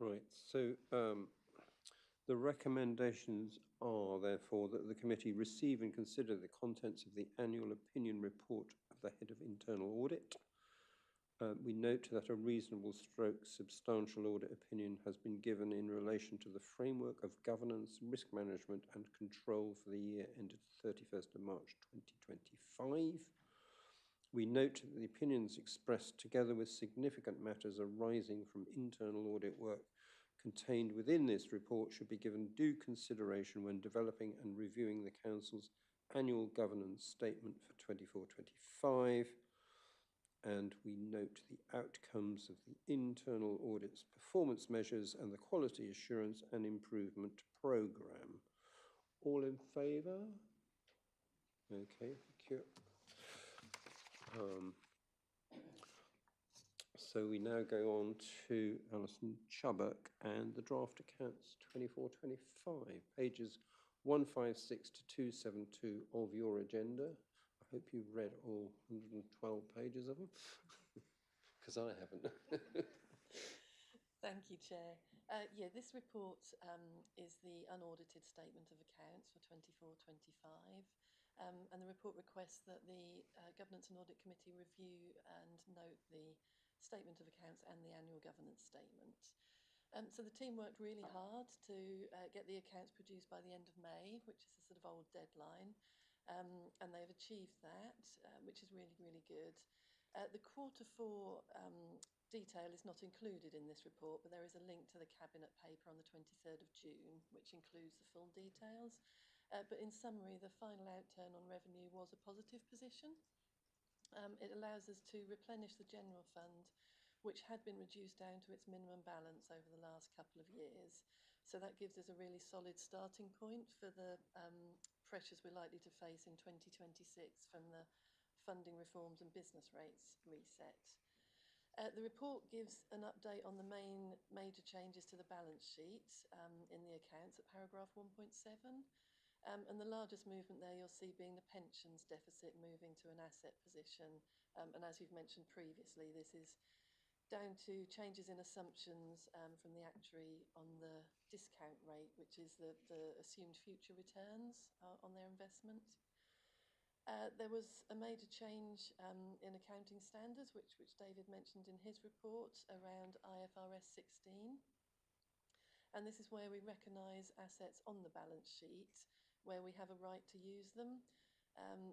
Right, so the recommendations are therefore that the committee receive and consider the contents of the annual opinion report of the head of internal audit. We note that a reasonable stroke substantial audit opinion has been given in relation to the framework of governance, risk management and control for the year ended 31st of March 2025. We note that the opinions expressed, together with significant matters arising from internal audit work contained within this report, should be given due consideration when developing and reviewing the Council's annual governance statement for 24-25. And we note the outcomes of the internal audit's performance measures and the quality assurance and improvement programme. All in favour? Okay, thank you. So we now go on to Alison Chubbuck and the draft accounts 24-25, pages 156 to 272 of your agenda. I hope you've read all 112 pages of them, because I haven't. Thank you, Chair. Yeah, this report is the unaudited statement of accounts for 24-25. And the report requests that the Governance and Audit Committee review and note the statement of accounts and the annual governance statement. So the team worked really hard to get the accounts produced by the end of May, which is a sort of old deadline. And they've achieved that, which is really, really good. The Q4 detail is not included in this report, but there is a link to the Cabinet paper on the 23rd of June, which includes the full details. But in summary, the final outturn on revenue was a positive position. It allows us to replenish the general fund, which had been reduced down to its minimum balance over the last couple of years. So that gives us a really solid starting point for the pressures we're likely to face in 2026 from the funding reforms and business rates reset. The report gives an update on the main major changes to the balance sheet in the accounts at paragraph 1.7. And the largest movement there you'll see being the pensions deficit moving to an asset position. And as you've mentioned previously, this is down to changes in assumptions from the actuary on the discount rate, which is the assumed future returns on their investment. There was a major change in accounting standards, which David mentioned in his report, around IFRS 16. And this is where we recognise assets on the balance sheet, where we have a right to use them.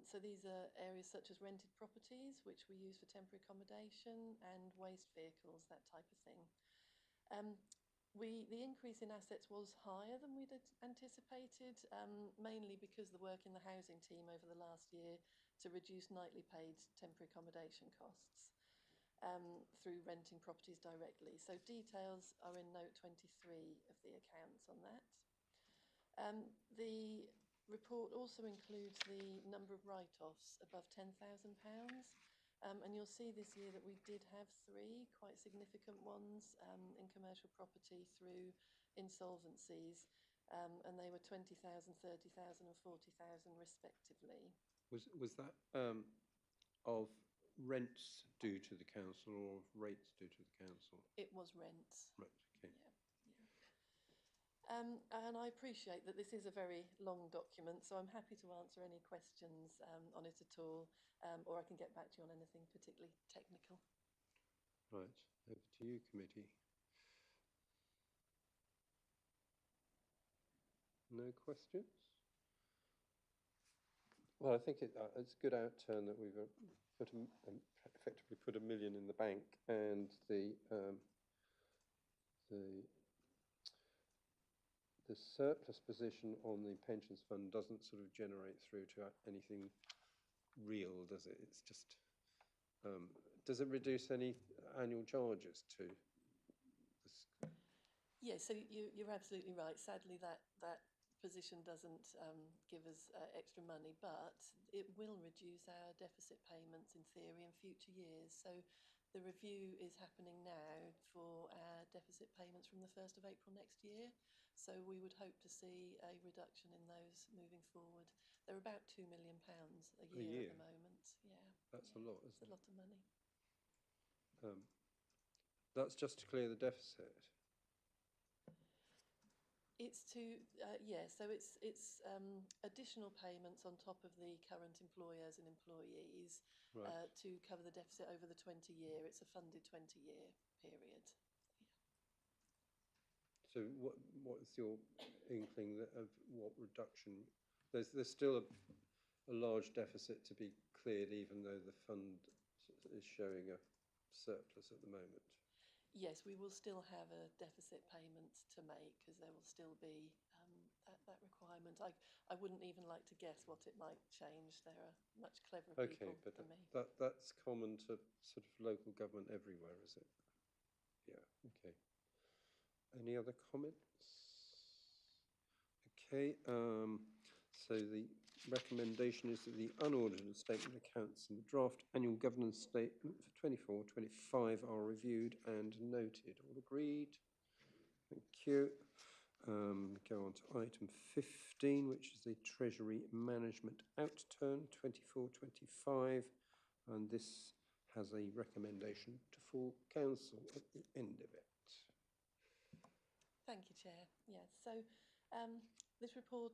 So these are areas such as rented properties, which we use for temporary accommodation, and waste vehicles, that type of thing. The increase in assets was higher than we'd anticipated, mainly because the work in the housing team over the last year to reduce nightly paid temporary accommodation costs through renting properties directly. So details are in note 23 of the accounts on that. The report also includes the number of write-offs above £10,000. And you'll see this year that we did have 3 quite significant ones in commercial property through insolvencies, and they were 20,000, 30,000 and 40,000 respectively. Was that of rents due to the council or of rates due to the council? It was rents. Right, okay. Yeah. And I appreciate that this is a very long document, so I'm happy to answer any questions on it at all, or I can get back to you on anything particularly technical. Right, over to you, committee. No questions? Well, I think it's a good outturn that we've effectively put £1 million in the bank, and the surplus position on the pensions fund doesn't sort of generate through to anything real, does it? It's just, does it reduce any annual charges to this? Yeah, so you're absolutely right. Sadly, that position doesn't give us extra money, but it will reduce our deficit payments in theory in future years. So the review is happening now for our deficit payments from the 1st of April next year. So we would hope to see a reduction in those moving forward. They're about £2 million a year at the moment. Yeah. That's a lot, isn't it? It's a lot of money. That's just to clear the deficit. It's to, so it's additional payments on top of the current employers and employees Right. to cover the deficit over the 20-year. It's a funded 20-year period. So what's your inkling of what reduction? There's still a large deficit to be cleared, even though the fund is showing a surplus at the moment. Yes, we will still have a deficit payment to make because there will still be that requirement. I wouldn't even like to guess what it might change. There are much cleverer people than me. That's common to sort of local government everywhere, is it? Yeah, okay. Any other comments? Okay, so the recommendation is that the unaudited statement of accounts and the draft annual governance statement for 24-25 are reviewed and noted. All agreed? Thank you. Go on to item 15, which is the Treasury Management Outturn 24-25, and this has a recommendation to full council at the end of it. Thank you, Chair. Yes, so this report,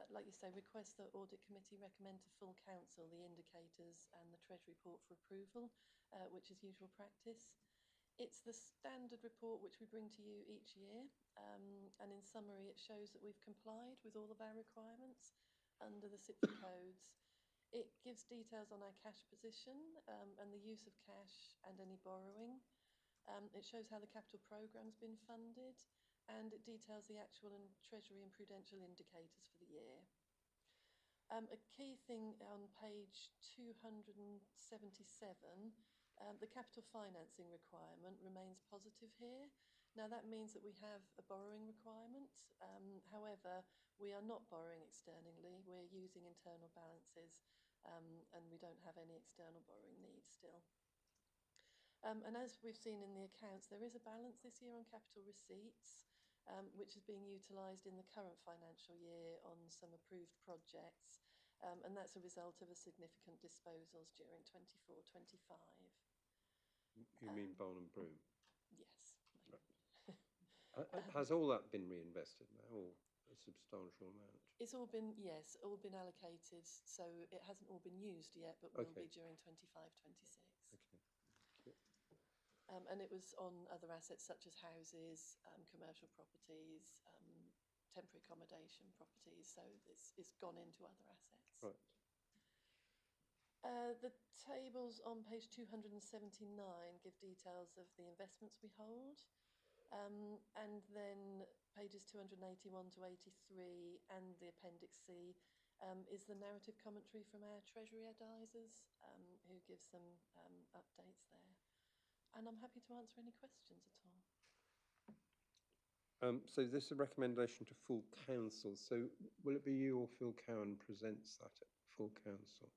like you say, requests that Audit Committee recommend to full council the indicators and the Treasury report for approval, which is usual practice. It's the standard report which we bring to you each year, and in summary it shows that we've complied with all of our requirements under the SIPFA codes. It gives details on our cash position and the use of cash and any borrowing. It shows how the capital programme's been funded, and it details the actual and Treasury and prudential indicators for the year. A key thing on page 277, the capital financing requirement remains positive here. Now that means that we have a borrowing requirement. However, we are not borrowing externally. We're using internal balances and we don't have any external borrowing needs still. And as we've seen in the accounts, there is a balance this year on capital receipts, which is being utilised in the current financial year on some approved projects. And that's a result of a significant disposals during 24-25. You mean Barn and Broom? Yes. Right. Has all that been reinvested now, or a substantial amount? It's all been, yes, all been allocated. So it hasn't all been used yet, but will be during 25-26. Okay. And it was on other assets such as houses, commercial properties, temporary accommodation properties. So it's gone into other assets. Right. The tables on page 279 give details of the investments we hold. And then pages 281 to 83 and the Appendix C is the narrative commentary from our Treasury advisors who give some updates there. And I'm happy to answer any questions at all. So this is a recommendation to full council. So will it be you or Phil Cowan presents that at full council?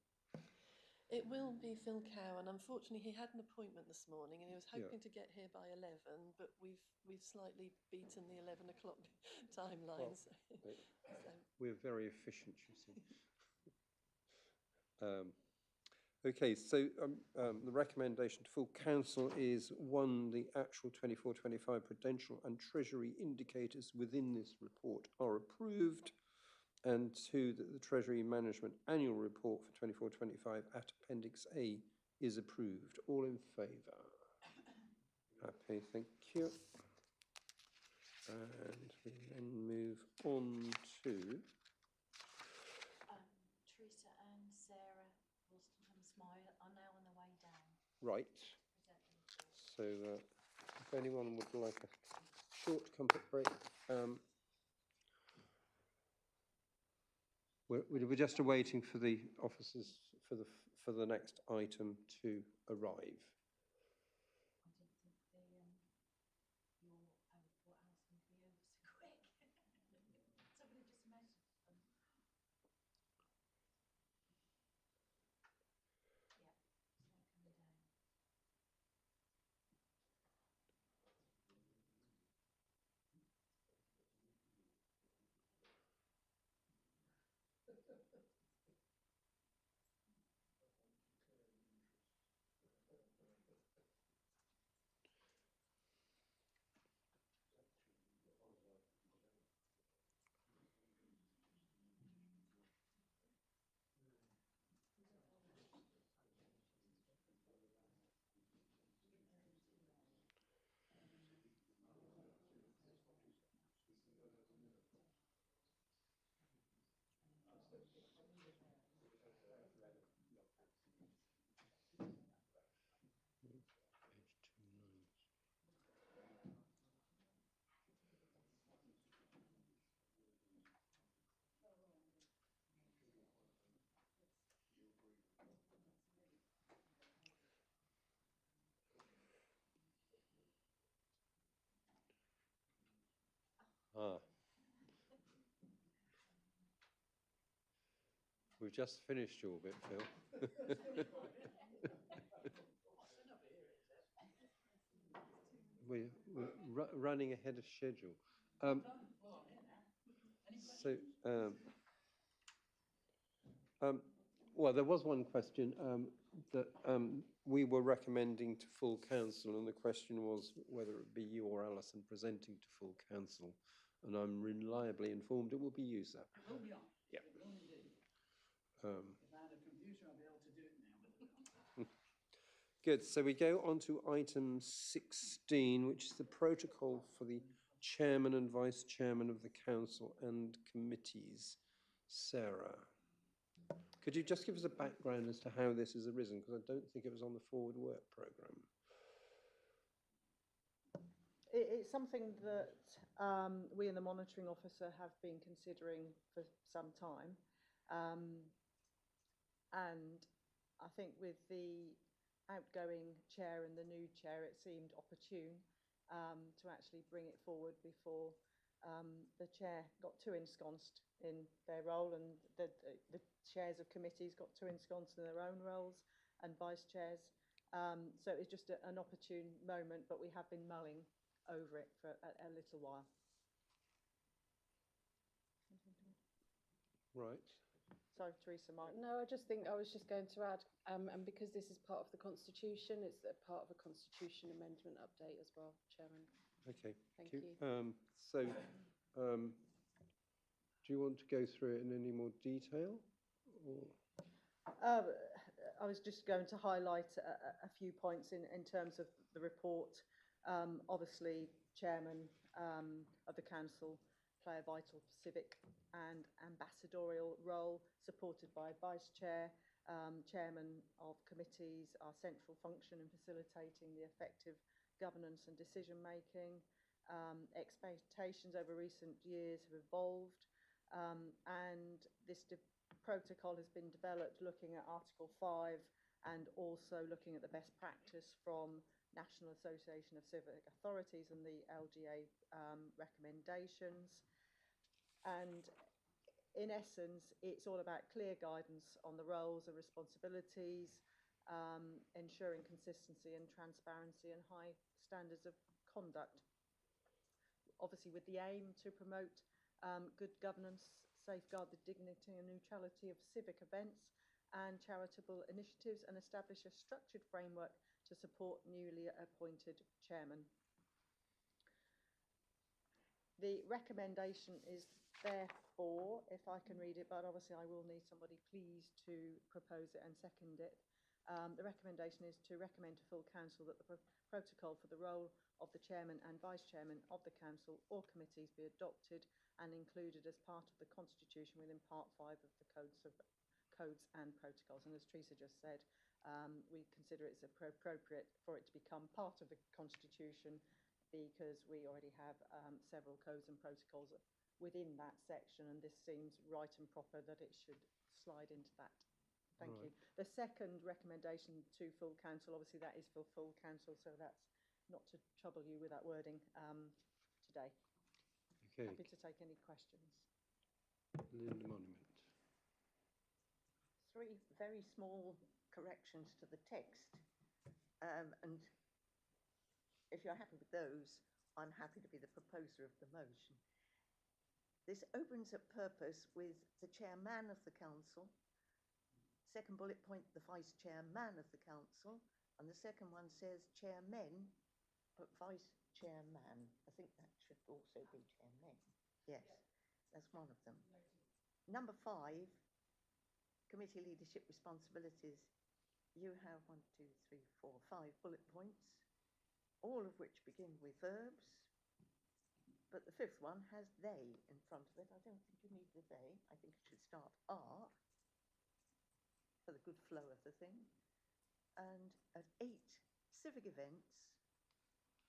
It will be Phil Cowan. Unfortunately, he had an appointment this morning and he was hoping to get here by 11, but we've slightly beaten the 11 o'clock timeline. Well, we're very efficient, you see. Okay, so the recommendation to full council is 1, the actual 24-25 prudential and Treasury indicators within this report are approved, and 2, that the Treasury Management Annual Report for 24-25 at Appendix A is approved. All in favour? Happy, thank you. And we then move on to... Teresa and Sarah Wollstonecraft and Smile are now on the way down. Right. So if anyone would like a short comfort break, we're just awaiting for the officers for the next item to arrive. I didn't think your what else would be over so quick. Somebody just messaged them. Yeah, it's not coming down. Ah. We've just finished your bit, Phil. We're running ahead of schedule. So, well, there was one question that we were recommending to full council, and the question was whether it be you or Alison presenting to full council. And I'm reliably informed it will be you, sir. It will be on. Yeah. It will indeed. If I had a computer, I'd be able to do it now. Good. So we go on to item 16, which is the protocol for the chairman and vice chairman of the council and committees. Sarah, could you just give us a background as to how this has arisen? Because I don't think it was on the forward work programme. It's something that we and the monitoring officer have been considering for some time. And I think with the outgoing chair and the new chair, it seemed opportune to actually bring it forward before the chair got too ensconced in their role, and the chairs of committees got too ensconced in their own roles, and vice chairs. So it's just an opportune moment, but we have been mulling over it for a little while. Right. Sorry, Teresa, Mike. No, I just think I was just going to add, and because this is part of the Constitution, it's a part of a Constitution amendment update as well, Chairman. Okay. Thank you. Do you want to go through it in any more detail? Or? I was just going to highlight a few points in terms of the report. Obviously, chairman of the council play a vital civic and ambassadorial role, supported by vice chair. Chairman of committees are central function in facilitating the effective governance and decision making. Expectations over recent years have evolved, and this protocol has been developed looking at Article 5 and also looking at the best practice from National Association of Civic Authorities and the LGA recommendations. And in essence, it's all about clear guidance on the roles and responsibilities, ensuring consistency and transparency and high standards of conduct. Obviously with the aim to promote good governance, safeguard the dignity and neutrality of civic events and charitable initiatives, and establish a structured framework to support newly appointed chairman. The recommendation is therefore, if I can read it, but obviously I will need somebody pleased to propose it and second it. The recommendation is to recommend to full council that the protocol for the role of the chairman and vice chairman of the council or committees be adopted and included as part of the constitution within part 5 of the codes and protocols. And as Teresa just said, we consider it's appropriate for it to become part of the constitution because we already have several codes and protocols within that section, and this seems right and proper that it should slide into that. Thank you. The second recommendation to full council, obviously that is for full council, so that's not to trouble you with that wording today. Okay. Happy to take any questions. Linda Monument. 3 very small corrections to the text, and if you're happy with those, I'm happy to be the proposer of the motion. This opens at purpose with the chairman of the council. Second bullet point, the vice chairman of the council, and the second one says chairmen, but vice chairman. I think that should also be chairmen. Yes, that's one of them. Number 5, committee leadership responsibilities. You have 1, 2, 3, 4, 5 bullet points, all of which begin with verbs, but the 5th one has they in front of it. I don't think you need the they. I think it should start are for the good flow of the thing. And at 8, civic events,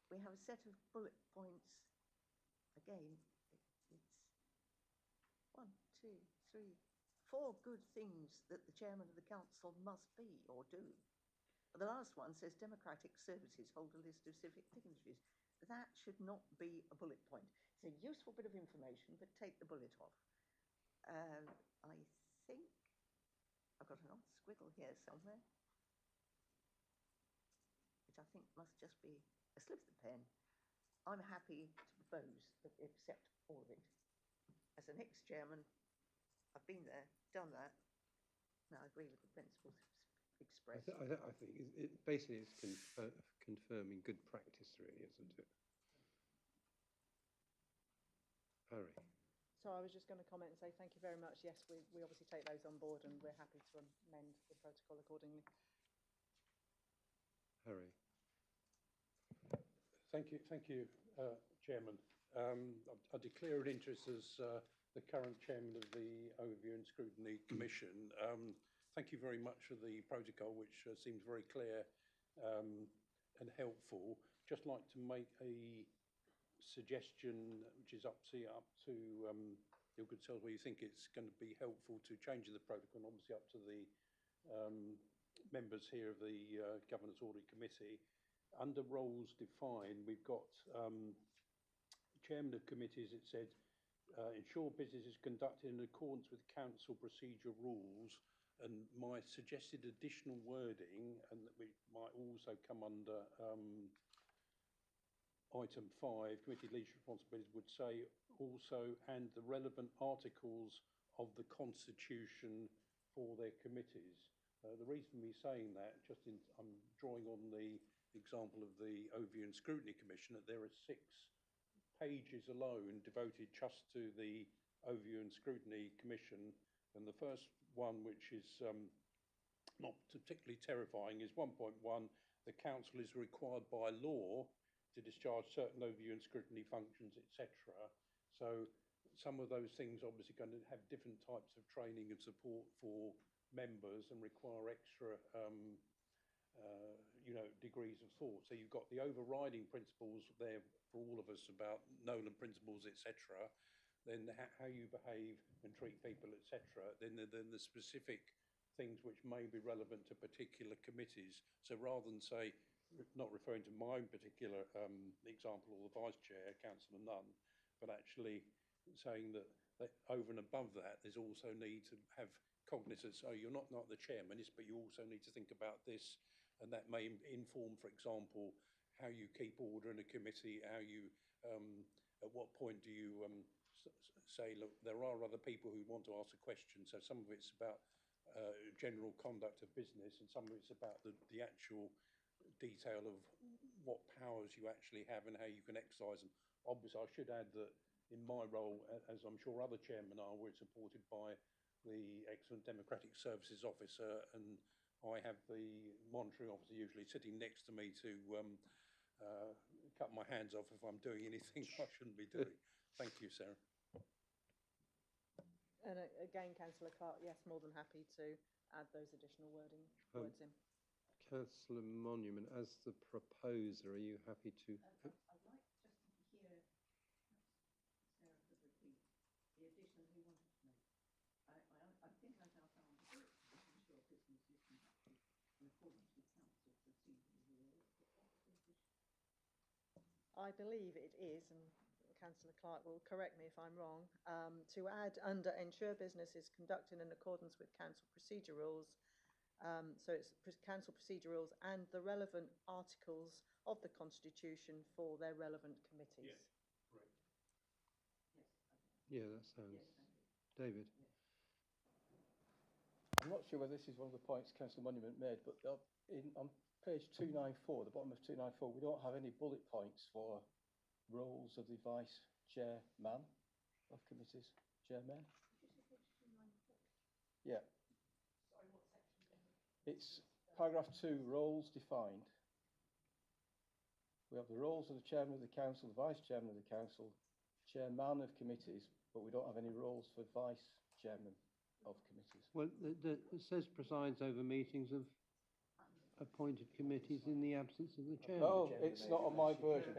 we have a set of bullet points. Again, it's 1, 2, 3, 4 good things that the chairman of the council must be or do. The last one says democratic services hold a list of civic dignitaries. that should not be a bullet point. It's a useful bit of information, but take the bullet off. I think I've got an odd squiggle here somewhere, which I think must just be a slip of the pen. I'm happy to propose that we accept all of it. As an ex-chairman, I've been there, done that, and I agree with the principles expressed. I think basically it's confirming good practice, really, isn't it? Harry. So I was just going to comment and say thank you very much. Yes, we obviously take those on board and we're happy to amend the protocol accordingly. Harry. Thank you, Chairman. I declare an interest as the current Chairman of the Overview and Scrutiny Commission. Thank you very much for the protocol, which seems very clear and helpful. Just like to make a suggestion, which is up to your good self, where you think it's going to be helpful to changing the protocol, and obviously up to the members here of the Governance Audit Committee. Under roles defined, we've got chairman of committees. It said ensure business is conducted in accordance with council procedure rules, and my suggested additional wording, and that we might also come under item 5, committee leadership responsibilities, would say also, and the relevant articles of the constitution for their committees. The reason for me saying that, I'm drawing on the example of the Overview and Scrutiny Commission, that there are 6 pages alone devoted just to the Overview and Scrutiny Commission. And the first one, which is not particularly terrifying, is 1.1. The council is required by law to discharge certain overview and scrutiny functions, etc. So some of those things obviously going to have different types of training and support for members and require extra degrees of thought. So you've got the overriding principles there for all of us about Nolan principles, etc. Then how you behave and treat people, etc. Then the specific things which may be relevant to particular committees. So rather than say, not referring to my own particular example or the vice chair, Councillor Nunn, but actually saying that over and above that, there's also need to have cognizance. So you're not the chairman, but you also need to think about this, and that may inform, for example, how you keep order in a committee, how you, at what point do you say, look, there are other people who want to ask a question. So some of it's about general conduct of business, and some of it's about the actual detail of what powers you actually have and how you can exercise them. Obviously, I should add that in my role, as I'm sure other chairmen are, we're supported by the excellent Democratic Services Officer, and I have the monitoring officer usually sitting next to me to cut my hands off if I'm doing anything I shouldn't be doing. Thank you, Sarah. And again, Councillor Clark, yes, more than happy to add those additional words in. Councillor Monument, as the proposer, are you happy to? I'd like just to hear, Sarah could repeat the addition he wanted to make. I think I now found the ensure business is conducted in accordance with council procedural rules. But what was the addition? I believe it is, and Councillor Clark will correct me if I'm wrong, to add under ensure business is conducted in accordance with council procedure rules. So it's council procedure rules and the relevant articles of the constitution for their relevant committees. Yeah, correct. Yes. Yeah, that sounds. Yes, thank you. David. Yes. I'm not sure whether this is one of the points Councillor Monument made, but on page 294, the bottom of 294, we don't have any bullet points for roles of the vice chairman of committees. Chairman? Did you say page 294? Yeah. Sorry, what section? It's paragraph 2, roles defined. We have the roles of the chairman of the council, the vice chairman of the council, chairman of committees, but we don't have any roles for vice chairman of committees. Well, it says presides over meetings of appointed committees in the absence of the chairman. Oh, it's not on my version.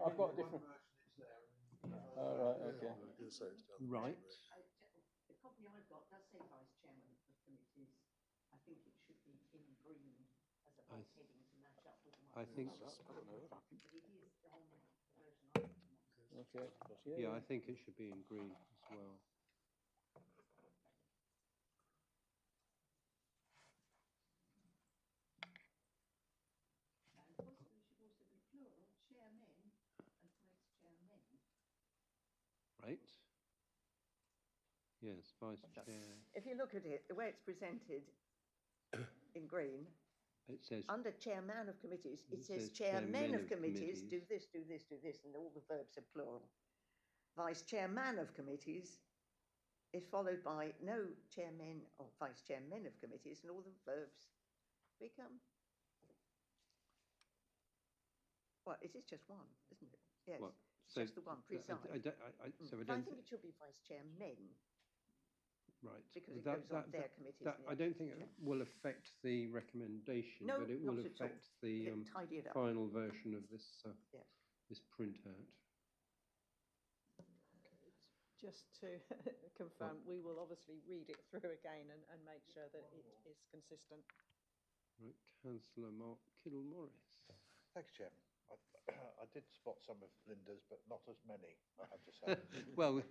I've got a different. All right, okay. Right. The copy I've got does say vice chairman of committees. I think it should be in green as a vice heading to match up with the one. I think. But it is on Okay. Yeah, I think it should be in green as well. And possibly should also be plural, chairmen and vice chairmen. Right? Yes, vice chair. If you look at it, the way it's presented in green, It says under chairman of committees, it says chairmen chairmen of of committees, do committees. this, do this, do this, and all the verbs are plural. Vice chairman of committees is followed by no chairmen or vice chairmen of committees, and all the verbs become. Well, it is just one, isn't it? Yes, What? it's just the one, preside. So I But I think it should be vice chairmen. Right. Because it goes on their committees. I don't think it will affect the recommendation, No, but it will not at all. affect the Tidy it up. final version of this Yes. this printout. Just to confirm, we will obviously read it through again and make sure that it is consistent. Right, Councillor Mark Kittle-Morris. Thank you, Chairman. I did spot some of Linda's, but not as many, I have to say. Well,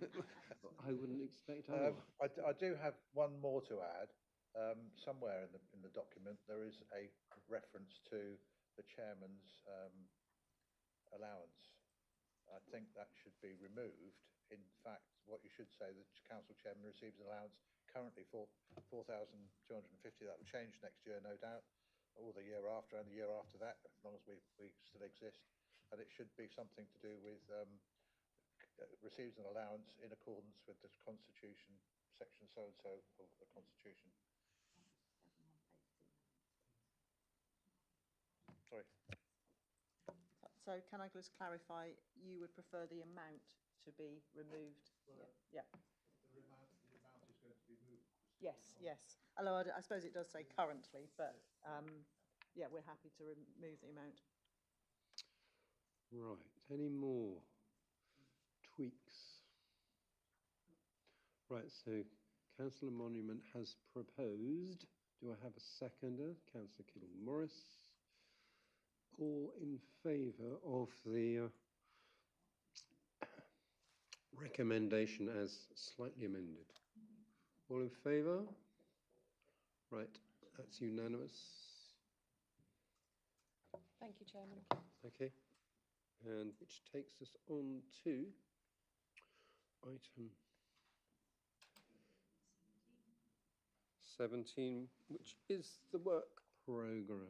I wouldn't expect otherwise. I do have one more to add. Somewhere in the document there is a reference to the chairman's allowance. I think that should be removed. In fact, what you should say, the council chairman receives an allowance currently for 4,250. That will change next year, no doubt, or the year after and the year after that, as long as we still exist. And it should be something to do with receives an allowance in accordance with the Constitution, section so-and-so of the Constitution. Sorry. So can I just clarify, you would prefer the amount to be removed? Well, yeah. The amount is going to be moved. Yes, yes. Although I suppose it does say currently, but yeah, we're happy to remove the amount. Right, any more tweaks? Right, so Councillor Monument has proposed. Do I have a seconder? Councillor Kittle-Morris. All in favour of the recommendation as slightly amended? All in favour? Right, that's unanimous. Thank you, Chairman. Okay, and which takes us on to item 17, which is the work programme.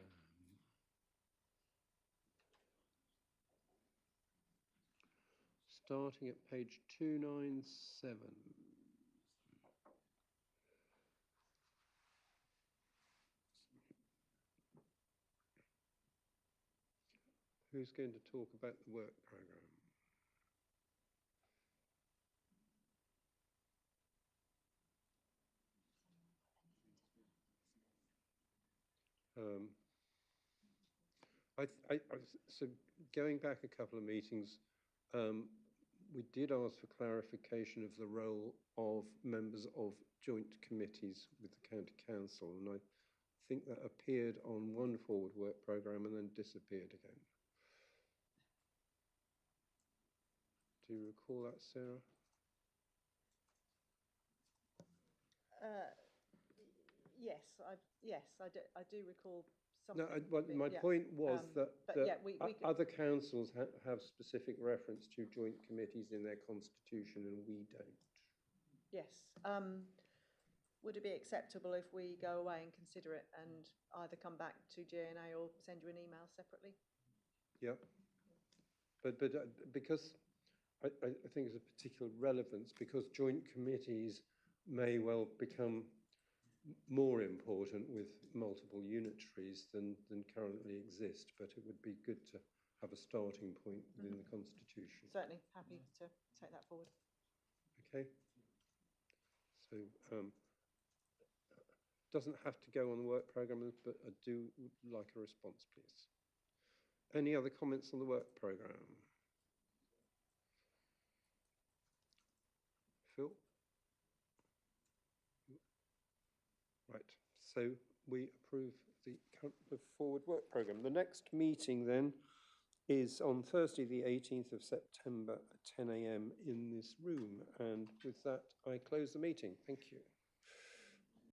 Starting at page 297. Who's going to talk about the work programme? So going back a couple of meetings, we did ask for clarification of the role of members of joint committees with the county council, and I think that appeared on one forward work programme and then disappeared again. Do you recall that, Sarah? Yes, I do recall No, something. my point was that yeah, we other councils have specific reference to joint committees in their constitution and we don't. Yes. Would it be acceptable if we go away and consider it and either come back to J&A or send you an email separately? Yeah. But because I think there's a particular relevance, because joint committees may well become more important with multiple unitaries than currently exist, but it would be good to have a starting point within the Constitution. Certainly, happy to take that forward. Okay. So doesn't have to go on the work programme, but I would like a response, please. Any other comments on the work programme? Phil? Right, so we approve the forward work programme. The next meeting then is on Thursday, the 18th of September at 10 a.m. in this room. And with that, I close the meeting. Thank you.